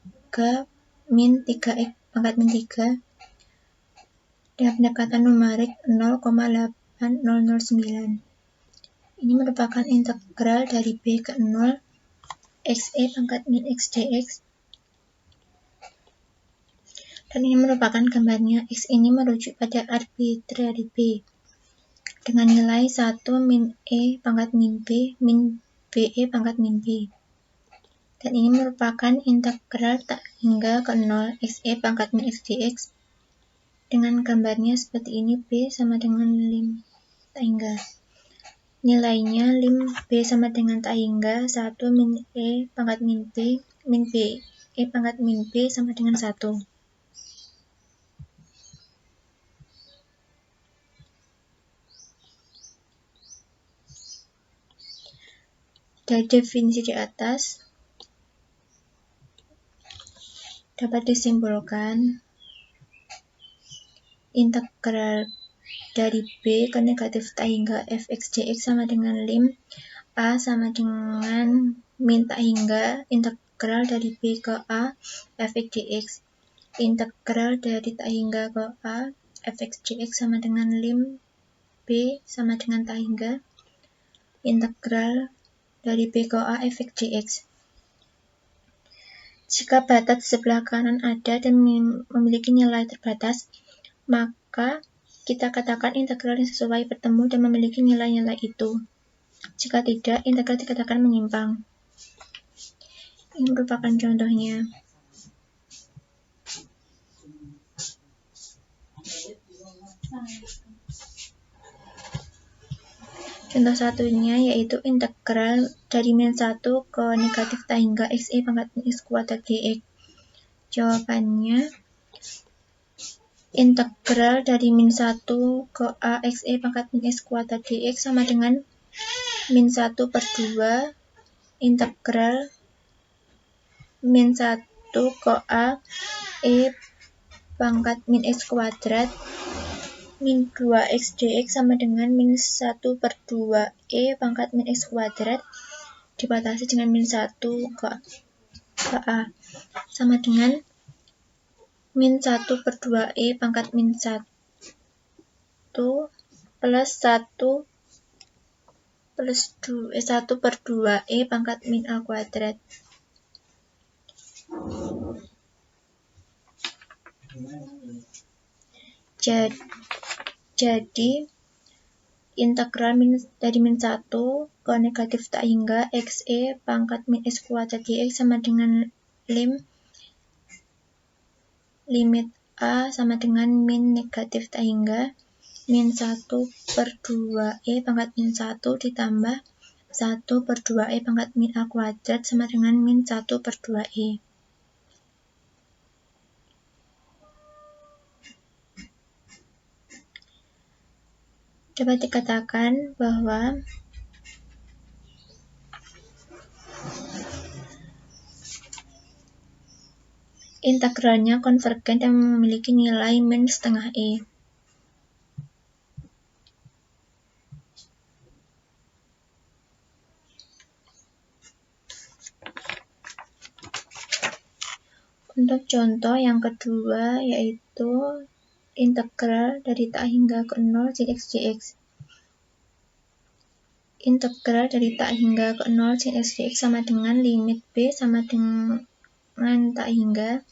min 3 E pangkat min 3 dengan pendekatan numerik 0,8009. Ini merupakan integral dari B ke 0 xe pangkat min x dx. Dan ini merupakan gambarnya. X ini merujuk pada arbitrary B dengan nilai 1 min E pangkat min B min BE pangkat min B. Dan ini merupakan integral tak hingga ke 0 xe pangkat min x dx dengan gambarnya seperti ini. B sama dengan lim tak hingga. Nilainya lim B sama dengan tak hingga 1 min E pangkat min B min B E pangkat min B sama dengan 1. Dari definisi di atas dapat disimpulkan integral dari B ke negatif tak hingga fx dx sama dengan lim A sama dengan min tak hingga integral dari B ke A fx dx. Integral dari tak hingga ke A fx dx sama dengan lim B sama dengan tak hingga integral dari B ke A fx dx. Jika batas di sebelah kanan ada dan memiliki nilai terbatas, maka kita katakan integral yang sesuai bertemu dan memiliki nilai-nilai itu. Jika tidak, integral dikatakan menyimpang. Ini merupakan contohnya. Contoh satunya yaitu integral dari min 1 ke negatif tak hingga xe pangkat min x kuadrat dx. Jawabannya, integral dari min 1 ke a xe pangkat min x kuadrat dx sama dengan min 1 per 2 integral min 1 ke a e pangkat min x kuadrat min 2x dx sama dengan min 1 per 2 e pangkat min x kuadrat dibatasi dengan min 1 ke a sama dengan min 1 per 2e pangkat min 1 plus 1 per 2e pangkat min a kuadrat. Jadi integral dari min 1 ke negatif tak hingga xe pangkat min x kuadrat dx sama dengan limit a sama dengan min negatif tak hingga min 1 per 2e pangkat min 1 ditambah 1 per 2e pangkat min a kuadrat sama dengan min 1 per 2e. Dapat dikatakan bahwa integralnya konvergen dan memiliki nilai min setengah e. Untuk contoh yang kedua yaitu integral dari tak hingga ke 0 sin x dx. Integral dari tak hingga ke 0 sin x dx sama dengan limit b sama dengan tak hingga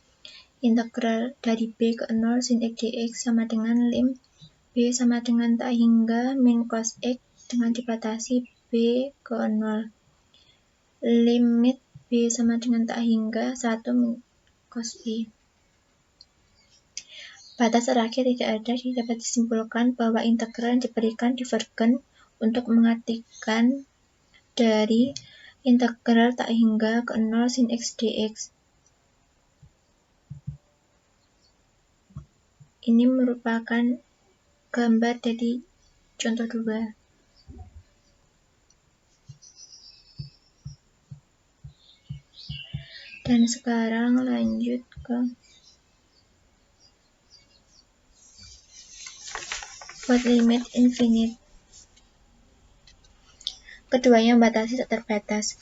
integral dari b ke 0 sin x dx sama dengan lim b sama dengan tak hingga min cos x dengan dibatasi b ke 0. Limit b sama dengan tak hingga 1 min cos b. Batas terakhir tidak ada, jadi dapat disimpulkan bahwa integral yang diberikan divergen untuk mengartikan dari integral tak hingga ke 0 sin x dx. Ini merupakan gambar dari contoh 2. Dan sekarang lanjut ke buat limit infinite. Keduanya membatasi tak terbatas.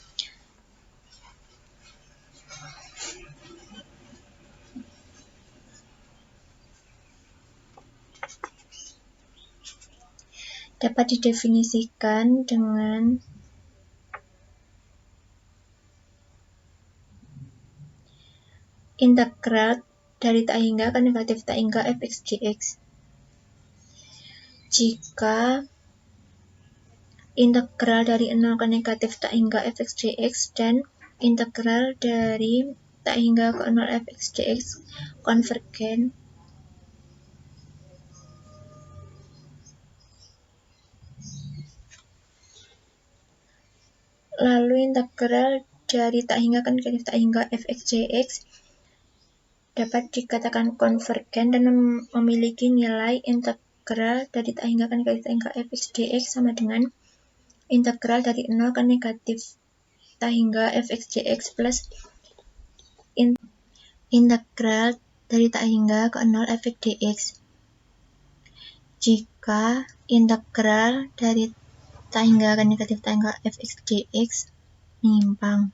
Dapat didefinisikan dengan integral dari tak hingga ke negatif tak hingga fx dx. Jika integral dari 0 ke negatif tak hingga fx dx dan integral dari tak hingga ke 0 fx dx konvergen, lalu integral dari tak hingga ke negatif tak hingga fx dx dapat dikatakan konvergen dan memiliki nilai integral dari tak hingga ke negatif tak hingga fx dx sama dengan integral dari 0 ke negatif tak hingga fx dx plus integral dari tak hingga ke 0 fx dx. Jika integral dari tak hingga ke negatif tak hingga fx dx menyimpang.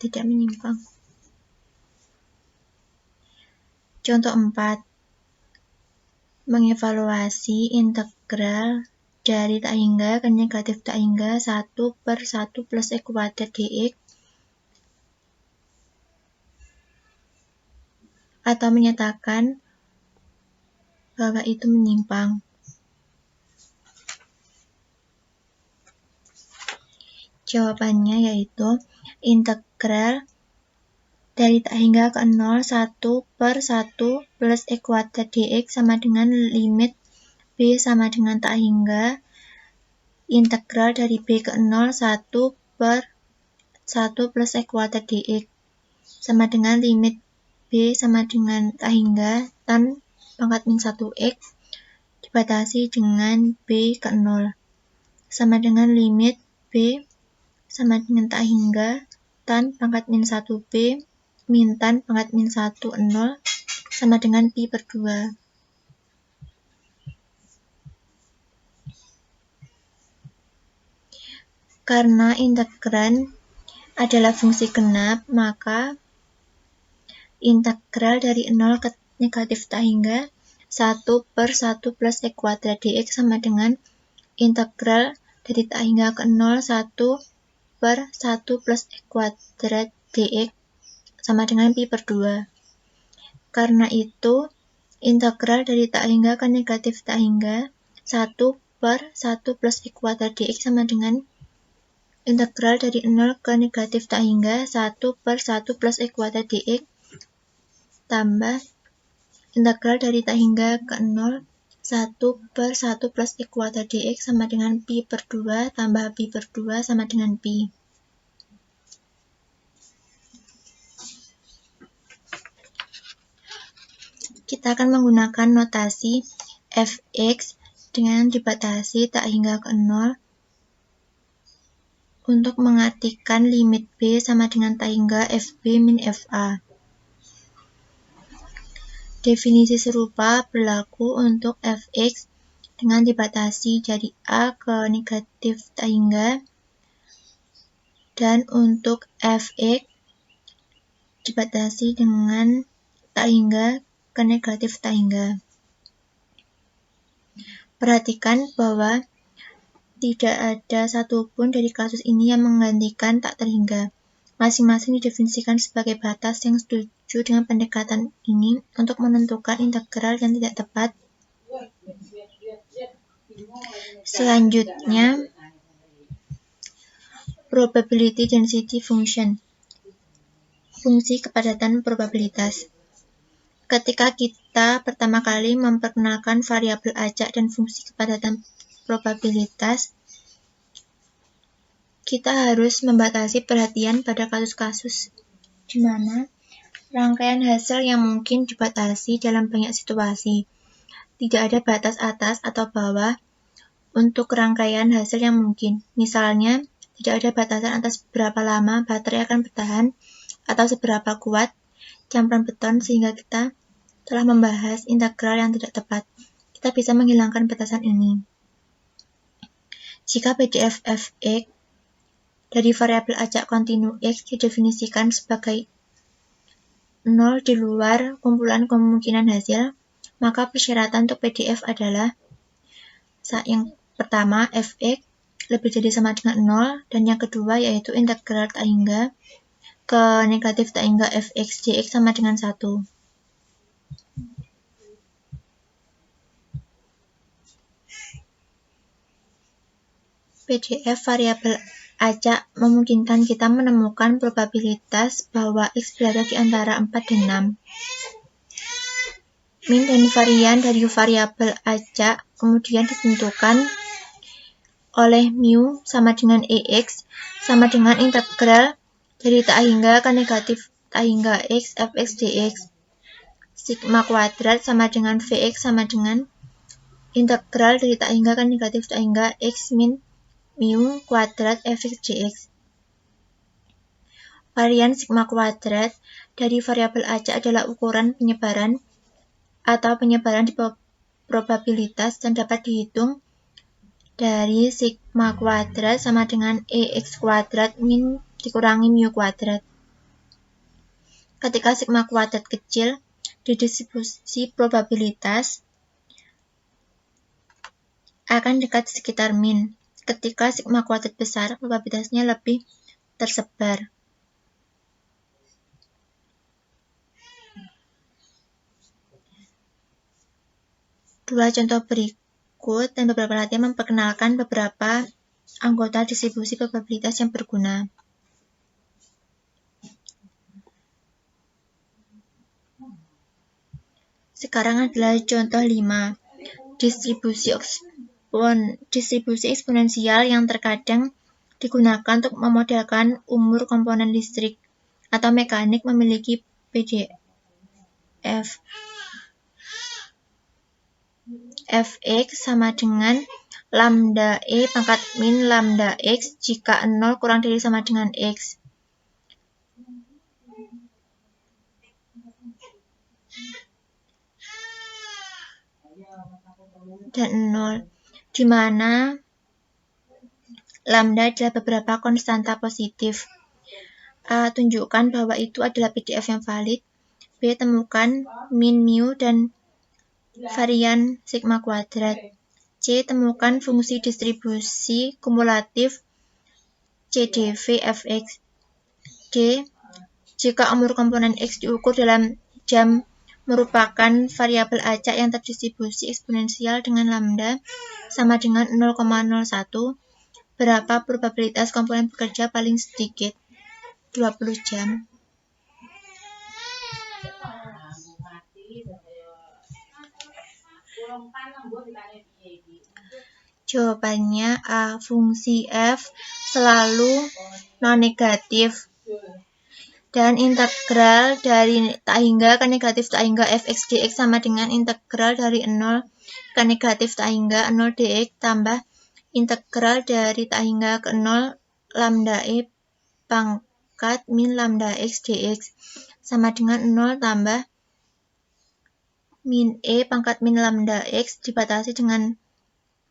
Tidak menyimpang. Contoh 4. Mengevaluasi integral dari tak hingga ke negatif tak hingga 1 per 1 plus e kuadrat dx atau menyatakan bahwa itu menyimpang. Jawabannya yaitu integral dari tak hingga ke 0 1 per 1 plus e kuadrat dx sama dengan limit b sama dengan tak hingga integral dari b ke 0 1 per 1 plus e kuadrat dx sama dengan limit b sama dengan tak hingga tan pangkat min 1x dibatasi dengan b ke 0 sama dengan limit b sama dengan tak hingga tan pangkat min 1b min tan pangkat min 1 0 sama dengan pi per 2. Karena integran adalah fungsi genap, maka integral dari 0 ke negatif tak hingga 1 per 1 plus e kuadrat dx sama dengan integral dari tak hingga ke 0 1 per 1 plus e kuadrat dx sama dengan pi per 2. Karena itu, integral dari tak hingga ke negatif tak hingga 1 per 1 plus e kuadrat dx sama dengan integral dari 0 ke negatif tak hingga 1 per 1 plus e kuadrat dx tambah integral dari tak hingga ke 0 1/1 plus I kuadrat dx sama dengan pi per 2 tambah pi per 2 sama dengan pi. Kita akan menggunakan notasi fx dengan dibatasi tak hingga ke 0 untuk mengartikan limit b sama dengan tak hingga fb min fa. Definisi serupa berlaku untuk fx dengan dibatasi dari a ke negatif tak hingga, dan untuk fx dibatasi dengan tak hingga ke negatif tak hingga. Perhatikan bahwa tidak ada satupun dari kasus ini yang menggantikan tak terhingga. Masing-masing didefinisikan sebagai batas yang setuju dengan pendekatan ini untuk menentukan integral yang tidak tepat. Selanjutnya, probability density function, fungsi kepadatan probabilitas. Ketika kita pertama kali memperkenalkan variabel acak dan fungsi kepadatan probabilitas, kita harus membatasi perhatian pada kasus-kasus di mana rangkaian hasil yang mungkin dibatasi dalam banyak situasi. Tidak ada batas atas atau bawah untuk rangkaian hasil yang mungkin. Misalnya, tidak ada batasan atas berapa lama baterai akan bertahan atau seberapa kuat campuran beton sehingga kita telah membahas integral yang tidak tepat. Kita bisa menghilangkan batasan ini. Jika PDF fx dari variabel acak kontinu x didefinisikan sebagai 0 di luar kumpulan kemungkinan hasil, maka persyaratan untuk PDF adalah yang pertama, fx lebih dari sama dengan 0, dan yang kedua yaitu integral tak hingga ke negatif tak hingga fx dx sama dengan 1. PDF variabel acak memungkinkan kita menemukan probabilitas bahwa x berada di antara 4 dan 6. Min dan varian dari variabel acak kemudian ditentukan oleh mu sama dengan ex sama dengan integral dari tak hingga ke negatif tak hingga x fx dx. Sigma kuadrat sama dengan vx sama dengan integral dari tak hingga ke negatif tak hingga x min mu kuadrat fx dx. Varian sigma kuadrat dari variabel acak adalah ukuran penyebaran atau penyebaran di probabilitas dan dapat dihitung dari sigma kuadrat sama dengan ex kuadrat min dikurangi mu kuadrat. Ketika sigma kuadrat kecil, di distribusi probabilitas akan dekat di sekitar min. Ketika sigma kuadrat besar, probabilitasnya lebih tersebar. Dua contoh berikut dan beberapa latihan memperkenalkan beberapa anggota distribusi probabilitas yang berguna. Sekarang adalah contoh 5. Distribusi eksponensial yang terkadang digunakan untuk memodelkan umur komponen listrik atau mekanik memiliki PDF. Fx sama dengan lambda E pangkat min lambda X jika 0 kurang dari sama dengan X. Dan 0, di mana lambda adalah beberapa konstanta positif. A. Tunjukkan bahwa itu adalah PDF yang valid. B. Temukan min mu dan varian sigma kuadrat. C. Temukan fungsi distribusi kumulatif CDV fx. D. Jika umur komponen X diukur dalam jam merupakan variabel acak yang terdistribusi eksponensial dengan lambda sama dengan 0,01, berapa probabilitas komponen bekerja paling sedikit? 20 jam. Jawabannya A. Fungsi f selalu non-negatif. Dan integral dari tak hingga ke negatif tak hingga fx dx sama dengan integral dari 0 ke negatif tak hingga 0 dx tambah integral dari tak hingga ke 0 lambda e pangkat min lambda x dx sama dengan 0 tambah min e pangkat min lambda x dibatasi dengan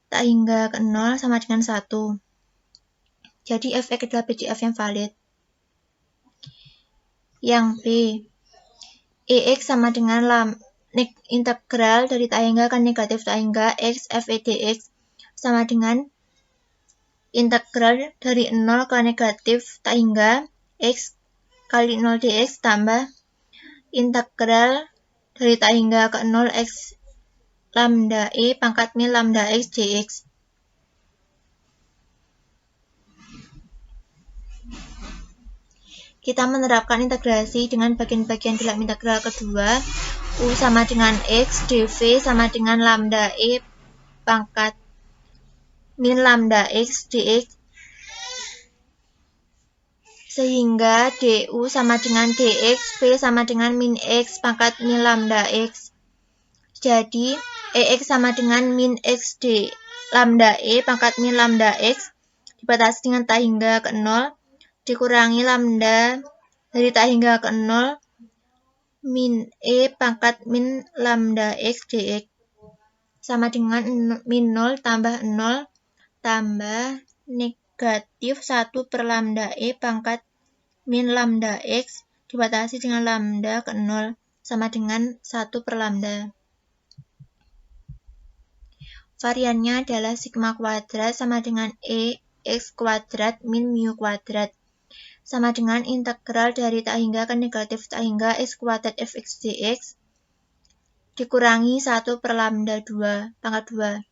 tak hingga ke 0 sama dengan 1. Jadi fx adalah BCF yang valid. Yang B, EX sama dengan integral dari tak hingga ke negatif tak hingga X FE dx sama dengan integral dari 0 ke negatif tak hingga X kali 0 dx tambah integral dari tak hingga ke 0 X lambda E pangkat min lambda X dx. Kita menerapkan integrasi dengan bagian-bagian dalam integral kedua. U sama dengan X, dV sama dengan lambda E pangkat min lambda X dx. Sehingga du sama dengan dx, V sama dengan min X pangkat min lambda X. Jadi, EX sama dengan min X d lambda E pangkat min lambda X dibatasi dengan tak hingga ke 0 dikurangi lambda dari tak hingga ke 0 min E pangkat min lambda X dx sama dengan min 0 tambah 0 tambah negatif 1 per lambda E pangkat min lambda X dibatasi dengan lambda ke 0 sama dengan 1 per lambda. Variannya adalah sigma kuadrat sama dengan E X kuadrat min mu kuadrat sama dengan integral dari tak hingga ke negatif tak hingga X kuadrat fx dx dikurangi 1 per lambda 2 pangkat 2.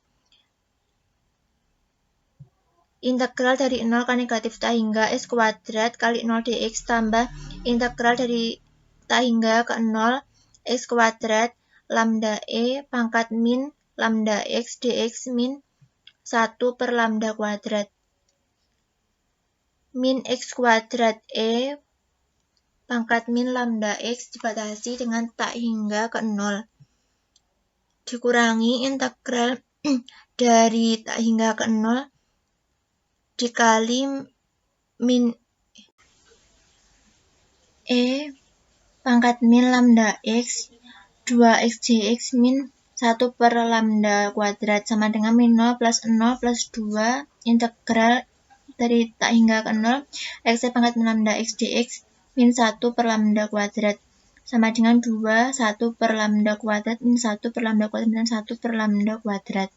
Integral dari 0 ke negatif tak hingga X kuadrat kali 0 dx tambah integral dari tak hingga ke 0 X kuadrat lambda E pangkat min lambda X dx min 1 per lambda kuadrat. Min X kuadrat E pangkat min lambda X dibatasi dengan tak hingga ke 0. Dikurangi integral dari tak hingga ke 0 dikali min E pangkat min lambda X 2X dx min 1 per lambda kuadrat sama dengan min 0 plus 2 integral dari tak hingga ke 0 X pangkat min lambda X dx min 1 per lambda kuadrat sama dengan 2 1 per lambda kuadrat min 1 per lambda kuadrat min 1 per lambda kuadrat.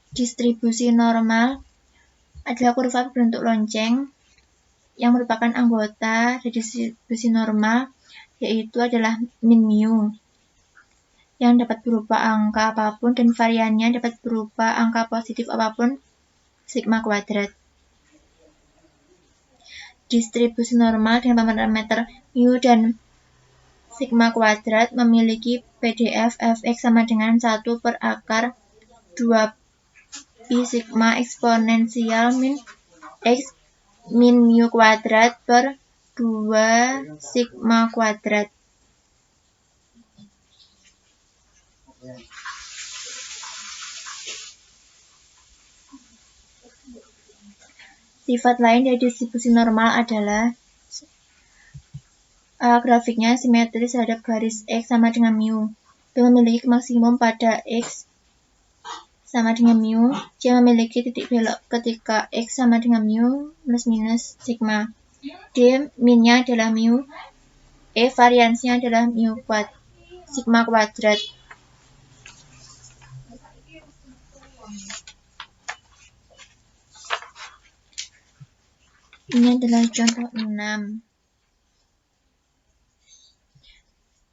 Distribusi normal adalah kurva berbentuk lonceng yang merupakan anggota dari distribusi normal, yaitu adalah min mu yang dapat berupa angka apapun dan variannya dapat berupa angka positif apapun sigma kuadrat. Distribusi normal dengan parameter mu dan sigma kuadrat memiliki PDF fx sama dengan 1 per akar 2 pi sigma eksponensial min x min mu kuadrat per 2 sigma kuadrat. Sifat lain dari distribusi normal adalah grafiknya simetris terhadap garis X sama dengan mu. Dia memiliki maksimum pada X sama dengan mu. Dia memiliki titik belok ketika X sama dengan mu plus minus sigma. D minnya adalah mu. E variansnya adalah mu sigma kuadrat. Ini adalah contoh 6.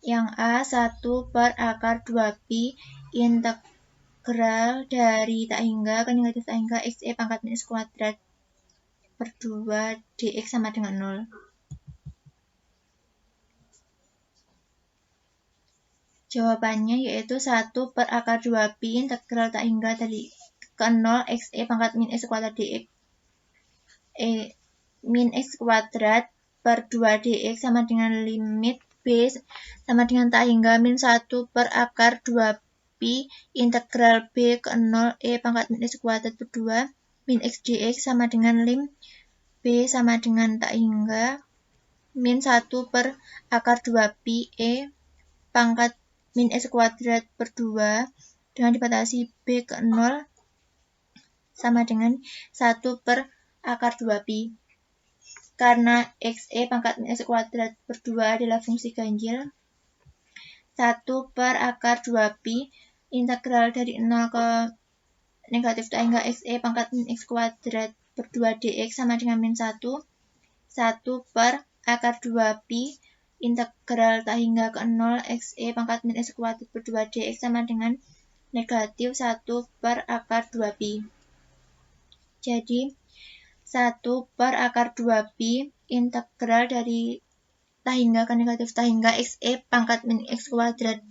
Yang A 1 per akar 2pi integral dari tak hingga ke negatif tak hingga xe pangkat minus kuadrat per 2 dx sama dengan 0. Jawabannya yaitu 1 per akar 2 pi integral tak hingga dari ke 0 xe pangkat min x kuadrat dx min x kuadrat per 2 dx sama dengan limit b sama dengan tak hingga min 1 per akar 2 pi integral b ke 0 pangkat min x kuadrat per 2 min x dx sama dengan lim b sama dengan tak hingga min 1 per akar 2 pi pangkat min x kuadrat per 2 dengan dibatasi b ke 0 sama dengan 1 per akar 2 pi. Karena xe pangkat min x kuadrat per 2 adalah fungsi ganjil, 1 per akar 2 pi integral dari 0 ke negatif tak hingga xe pangkat min x kuadrat per 2 dx sama dengan min 1, 1 per akar 2 pi integral tak hingga ke 0 xe pangkat min x kuadrat per 2 dx sama dengan negatif 1 per akar 2 pi. Jadi 1 per akar 2 pi integral dari tak hingga ke negatif tak hingga xe pangkat min x kuadrat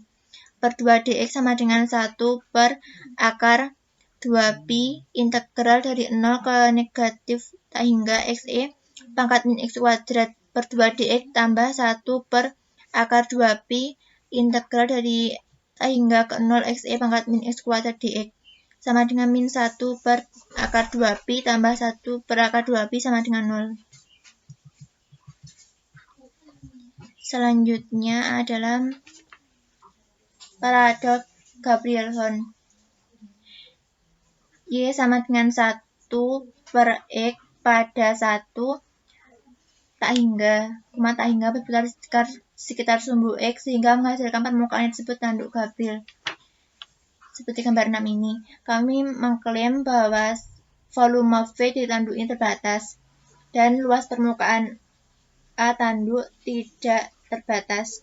per 2 dx sama dengan 1 per akar 2 pi integral dari 0 ke negatif tak hingga xe pangkat min x kuadrat per 2 dx tambah 1 per akar 2 pi integral dari tak hingga ke 0 xe pangkat min x kuadrat dx sama dengan min 1 per akar 2 pi tambah 1 per akar 2 pi sama dengan 0. Selanjutnya adalah paradok Gabrielson. Y sama dengan 1 per X pada 1 tak hingga berputar sekitar sumbu X sehingga menghasilkan permukaan yang disebut tanduk Gabriel. Seperti gambar 6 ini, kami mengklaim bahwa volume V di tanduk ini terbatas dan luas permukaan A tanduk tidak terbatas.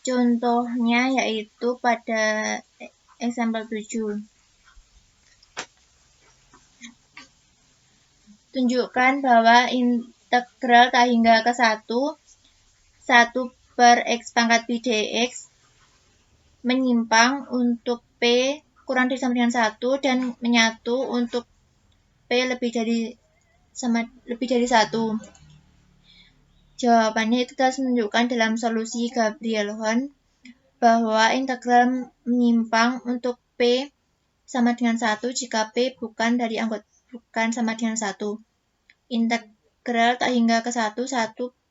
Contohnya yaitu pada example 7. Tunjukkan bahwa integral tak hingga ke 1 per x pangkat pi dx menyimpang untuk p kurang dari sama dengan 1 dan menyatu untuk p lebih dari 1. Jawabannya itu telah menunjukkan dalam solusi Gabrielson bahwa integral menyimpang untuk p sama dengan 1 jika p bukan sama dengan 1. Integral tak hingga ke 1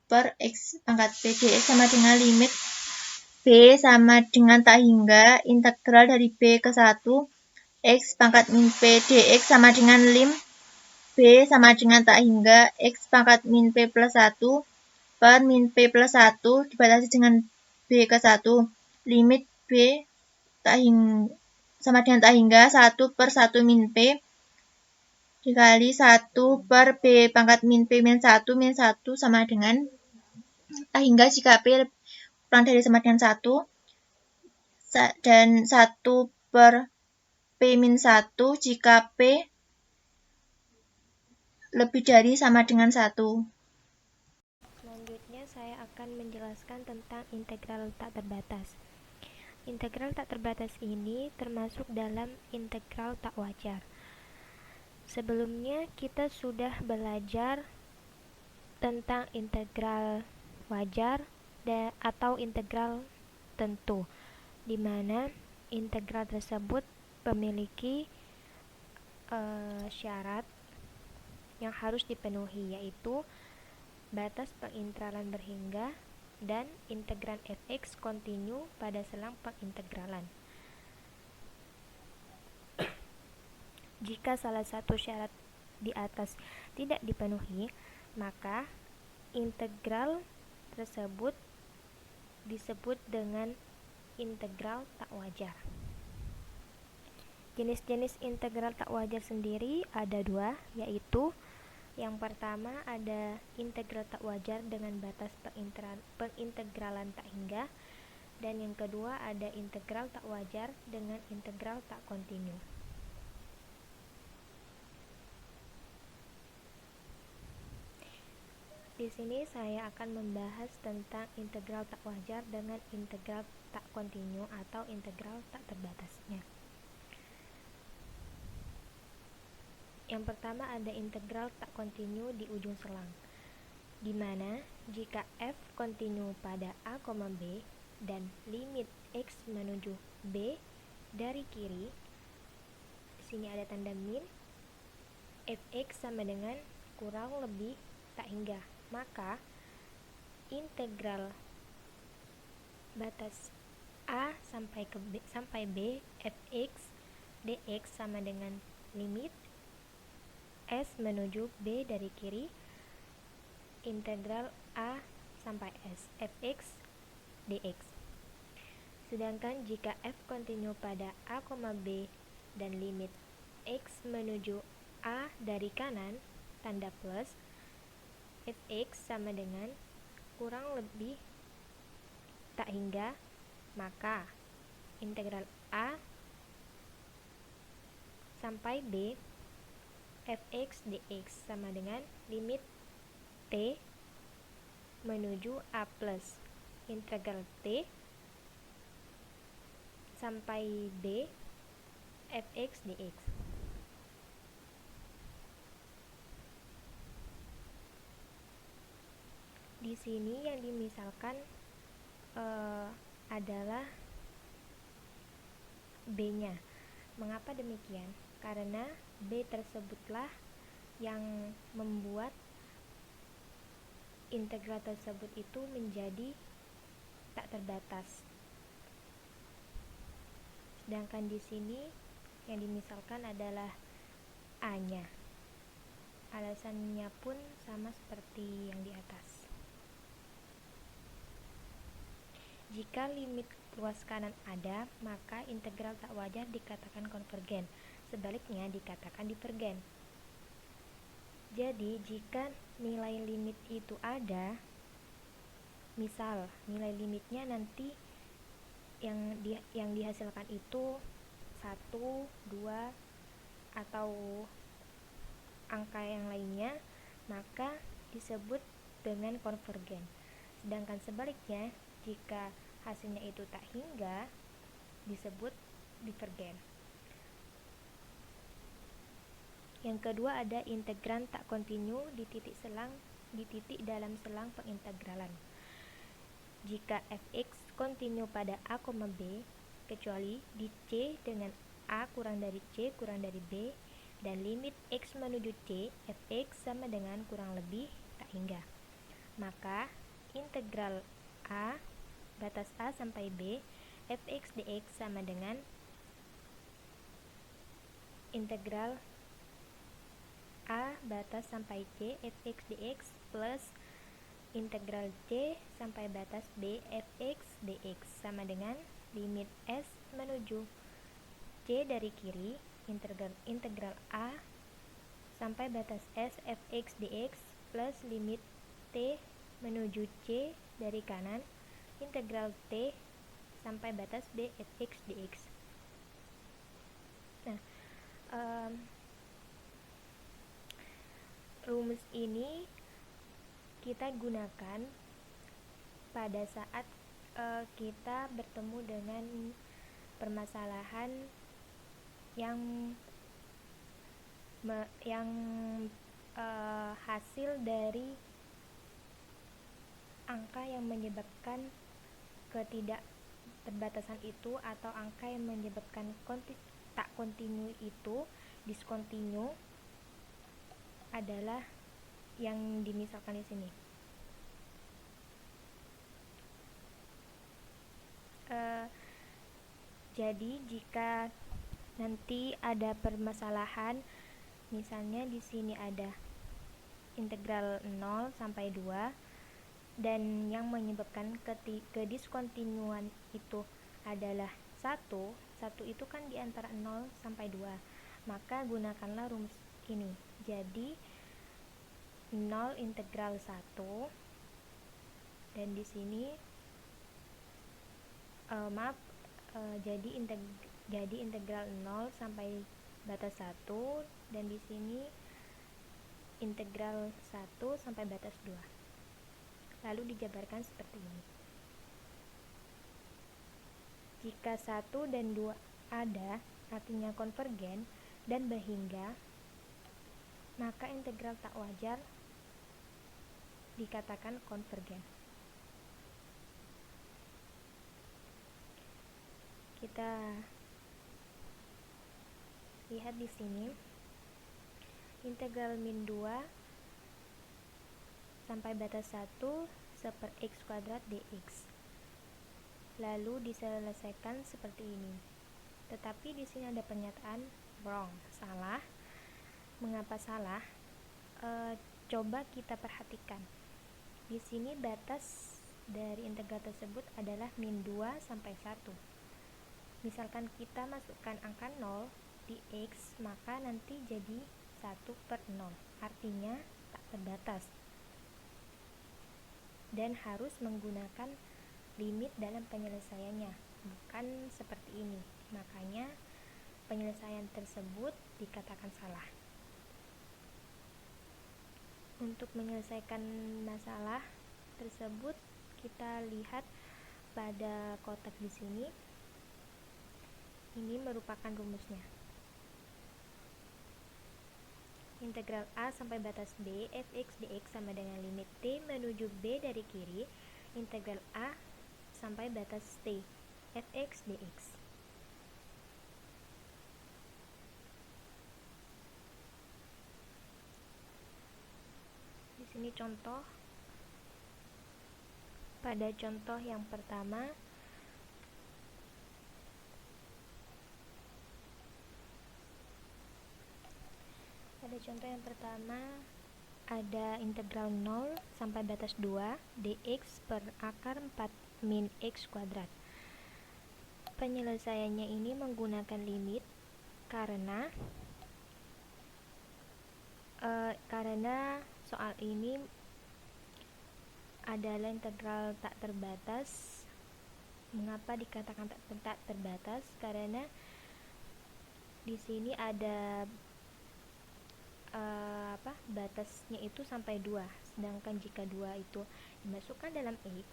per x pangkat p dx sama dengan limit b sama dengan tak hingga integral dari b ke 1 x pangkat min p dx sama dengan lim b sama dengan tak hingga x pangkat min p plus 1 per min p plus 1 dibatasi dengan b ke 1 limit b sama dengan tak hingga 1 per 1 min p dikali 1 per b pangkat min p min 1 sama dengan tak hingga jika p kurang dari sama dengan 1 dan 1 per p min 1 jika p lebih dari sama dengan 1. Selanjutnya saya akan menjelaskan tentang integral tak terbatas. Integral tak terbatas ini termasuk dalam integral tak wajar. Sebelumnya kita sudah belajar tentang integral wajar atau integral tentu, di mana integral tersebut memiliki syarat yang harus dipenuhi, yaitu batas pengintegralan berhingga dan integran fx kontinu pada selang pengintegralan. Jika salah satu syarat di atas tidak dipenuhi, maka integral tersebut disebut dengan integral tak wajar. Jenis-jenis integral tak wajar sendiri ada 2, yaitu yang pertama ada integral tak wajar dengan batas pengintegralan tak hingga, Dan yang kedua ada integral tak wajar dengan integral tak kontinu. Di sini saya akan membahas tentang integral tak wajar dengan integral tak kontinu atau integral tak terbatasnya. Yang pertama ada integral tak kontinu di ujung selang, di mana jika f kontinu pada a, b dan limit x menuju b dari kiri, di sini ada tanda min, fx sama dengan kurang lebih tak hingga, maka integral batas a sampai b fx dx sama dengan limit s menuju b dari kiri integral a sampai s fx dx. Sedangkan jika f kontinu pada a, b dan limit x menuju a dari kanan tanda plus, fx sama dengan kurang lebih tak hingga, maka integral a sampai b fx dx sama dengan limit t menuju a plus integral t sampai b fx dx. Di sini yang dimisalkan adalah b-nya. Mengapa demikian? Karena b tersebutlah yang membuat integral tersebut itu menjadi tak terbatas. Sedangkan di sini yang dimisalkan adalah a-nya. Alasannya pun sama seperti yang di atas. Jika limit luas kanan ada, maka integral tak wajar dikatakan konvergen, sebaliknya dikatakan divergen. Jadi, jika nilai limit itu ada, misal nilai limitnya nanti yang dihasilkan itu 1, 2, atau angka yang lainnya, maka disebut dengan konvergen. Sedangkan sebaliknya, jika hasilnya itu tak hingga, disebut divergen. Yang kedua ada integran tak kontinu di titik dalam selang pengintegralan. Jika fx kontinu pada a, b, kecuali di c dengan a kurang dari c kurang dari b dan limit x menuju c, fx sama dengan kurang lebih tak hingga, maka integral a batas a sampai b fx dx sama dengan integral a batas sampai c fx dx plus integral c sampai batas b fx dx sama dengan limit s menuju c dari kiri integral a sampai batas s fx dx plus limit t menuju c dari kanan integral t sampai batas b fx dx. Nah, rumus ini kita gunakan pada saat kita bertemu dengan permasalahan yang hasil dari angka yang menyebabkan ketidakterbatasan itu atau angka yang menyebabkan tak kontinu itu diskontinu adalah yang dimisalkan di sini. Jadi jika nanti ada permasalahan, misalnya di sini ada integral 0 sampai 2 dan yang menyebabkan kediskontinuan itu adalah 1 itu kan di antara 0 sampai 2, maka gunakanlah rumus ini. Jadi 0 integral 1 dan di sini jadi integral 0 sampai batas 1, dan di sini integral 1 sampai batas 2. Lalu dijabarkan seperti ini. Jika 1 dan 2 ada, artinya konvergen dan berhingga, maka integral tak wajar dikatakan konvergen. Kita lihat di sini integral min 2 sampai batas 1 seper x kuadrat dx. Lalu diselesaikan seperti ini. Tetapi di sini ada pernyataan wrong, salah. Mengapa salah? Coba kita perhatikan. Di sini batas dari integral tersebut adalah min 2 sampai 1. Misalkan kita masukkan angka 0 di x, maka nanti jadi 1/0, artinya tak terbatas, dan harus menggunakan limit dalam penyelesaiannya, bukan seperti ini. Makanya penyelesaian tersebut dikatakan salah. Untuk menyelesaikan masalah tersebut, kita lihat pada kotak di sini. Ini merupakan rumusnya. Integral A sampai batas B fx dx sama dengan limit t menuju B dari kiri, integral A sampai batas t fx dx. Di sini contoh. Pada contoh yang pertama, ada integral 0 sampai batas 2 dx per akar 4 min x kuadrat. Penyelesaiannya ini menggunakan limit karena soal ini adalah integral tak terbatas. Mengapa dikatakan tak terbatas? Karena di sini ada batasnya itu sampai 2. Sedangkan jika 2 itu dimasukkan dalam x,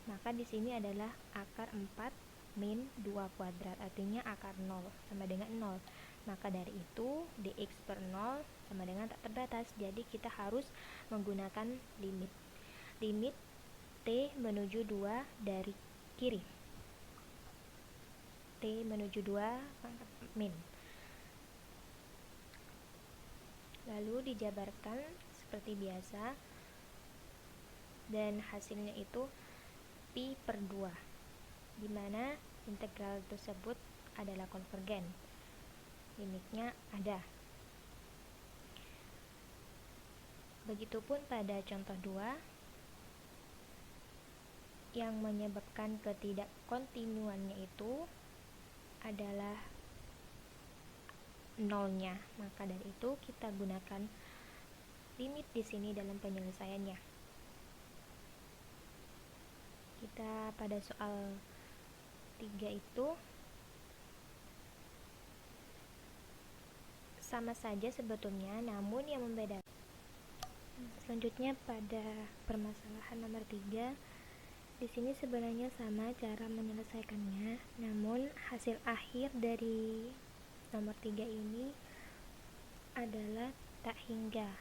maka di sini adalah akar 4 min 2 kuadrat, artinya akar 0 sama dengan 0. Maka dari itu dx per 0 sama dengan tak terbatas. Jadi kita harus menggunakan limit t menuju 2 dari kiri. T menuju 2 min. Lalu dijabarkan seperti biasa, dan hasilnya itu pi per 2, di mana integral tersebut adalah konvergen. Limitnya ada. Begitupun pada contoh 2, yang menyebabkan ketidakkontinuannya itu adalah nolnya. Maka dari itu kita gunakan limit di sini dalam penyelesaiannya. Kita pada soal 3 itu sama saja sebetulnya, namun yang membedakan. Selanjutnya pada permasalahan nomor 3, di sini sebenarnya sama cara menyelesaikannya, namun hasil akhir dari nomor 3 ini adalah tak hingga.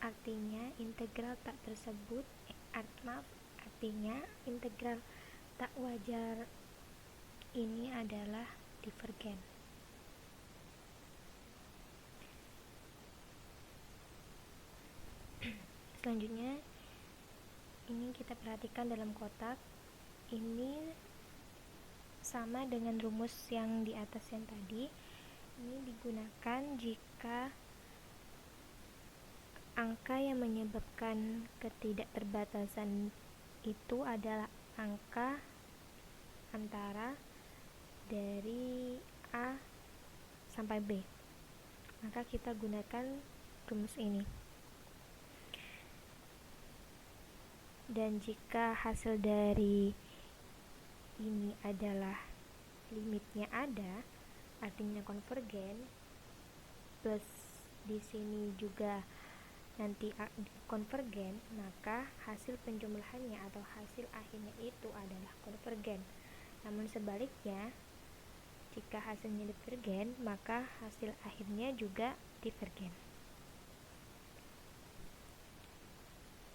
Artinya integral tak tersebut artinya integral tak wajar ini adalah divergen. Selanjutnya ini kita perhatikan dalam kotak. Ini sama dengan rumus yang di atas yang tadi. Ini digunakan jika angka yang menyebabkan ketidakterbatasan itu adalah angka antara dari A sampai B. Maka kita gunakan rumus ini. Dan jika hasil dari ini adalah limitnya ada, artinya konvergen, plus di sini juga nanti konvergen, maka hasil penjumlahannya atau hasil akhirnya itu adalah konvergen. Namun sebaliknya, jika hasilnya divergen, maka hasil akhirnya juga divergen.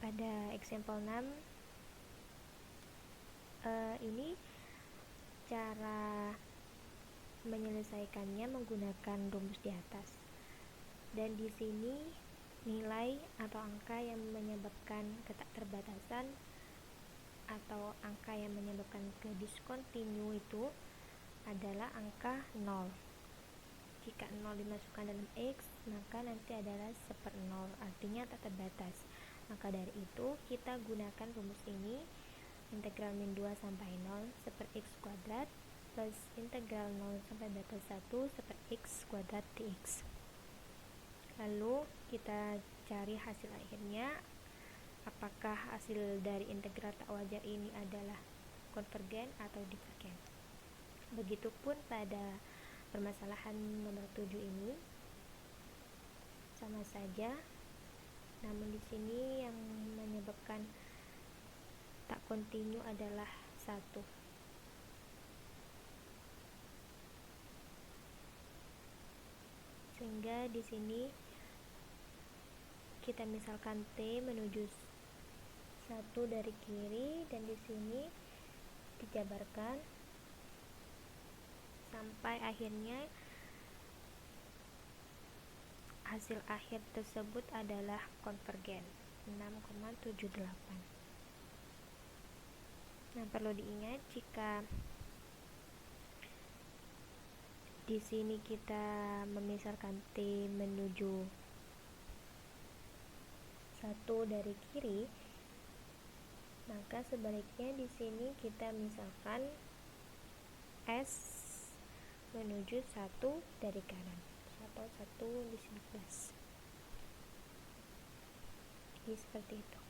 Pada example 6 ini cara menyelesaikannya menggunakan rumus di atas. Dan di sini nilai atau angka yang menyebabkan ketakterbatasan atau angka yang menyebabkan kediskontinue itu adalah angka 0. Jika 0 dimasukkan dalam X, maka nanti adalah 1/0, artinya tak terbatas. Maka dari itu kita gunakan rumus ini, integral min 2 sampai 0 1/x kuadrat plus integral 0 sampai batas 1 1/x kuadrat dx. Lalu kita cari hasil akhirnya, apakah hasil dari integral tak wajar ini adalah konvergen atau divergen. Begitupun pada permasalahan nomor 7 ini sama saja, namun di sini yang menyebabkan tak kontinu adalah 1. Sehingga di sini kita misalkan T menuju 1 dari kiri, dan di sini dijabarkan sampai akhirnya hasil akhir tersebut adalah konvergen 6,78. Nah, perlu diingat jika di sini kita memisahkan T menuju 1 dari kiri, maka sebaliknya di sini kita misalkan S menuju 1 dari kanan atau 1 di sini plus. Jadi seperti itu.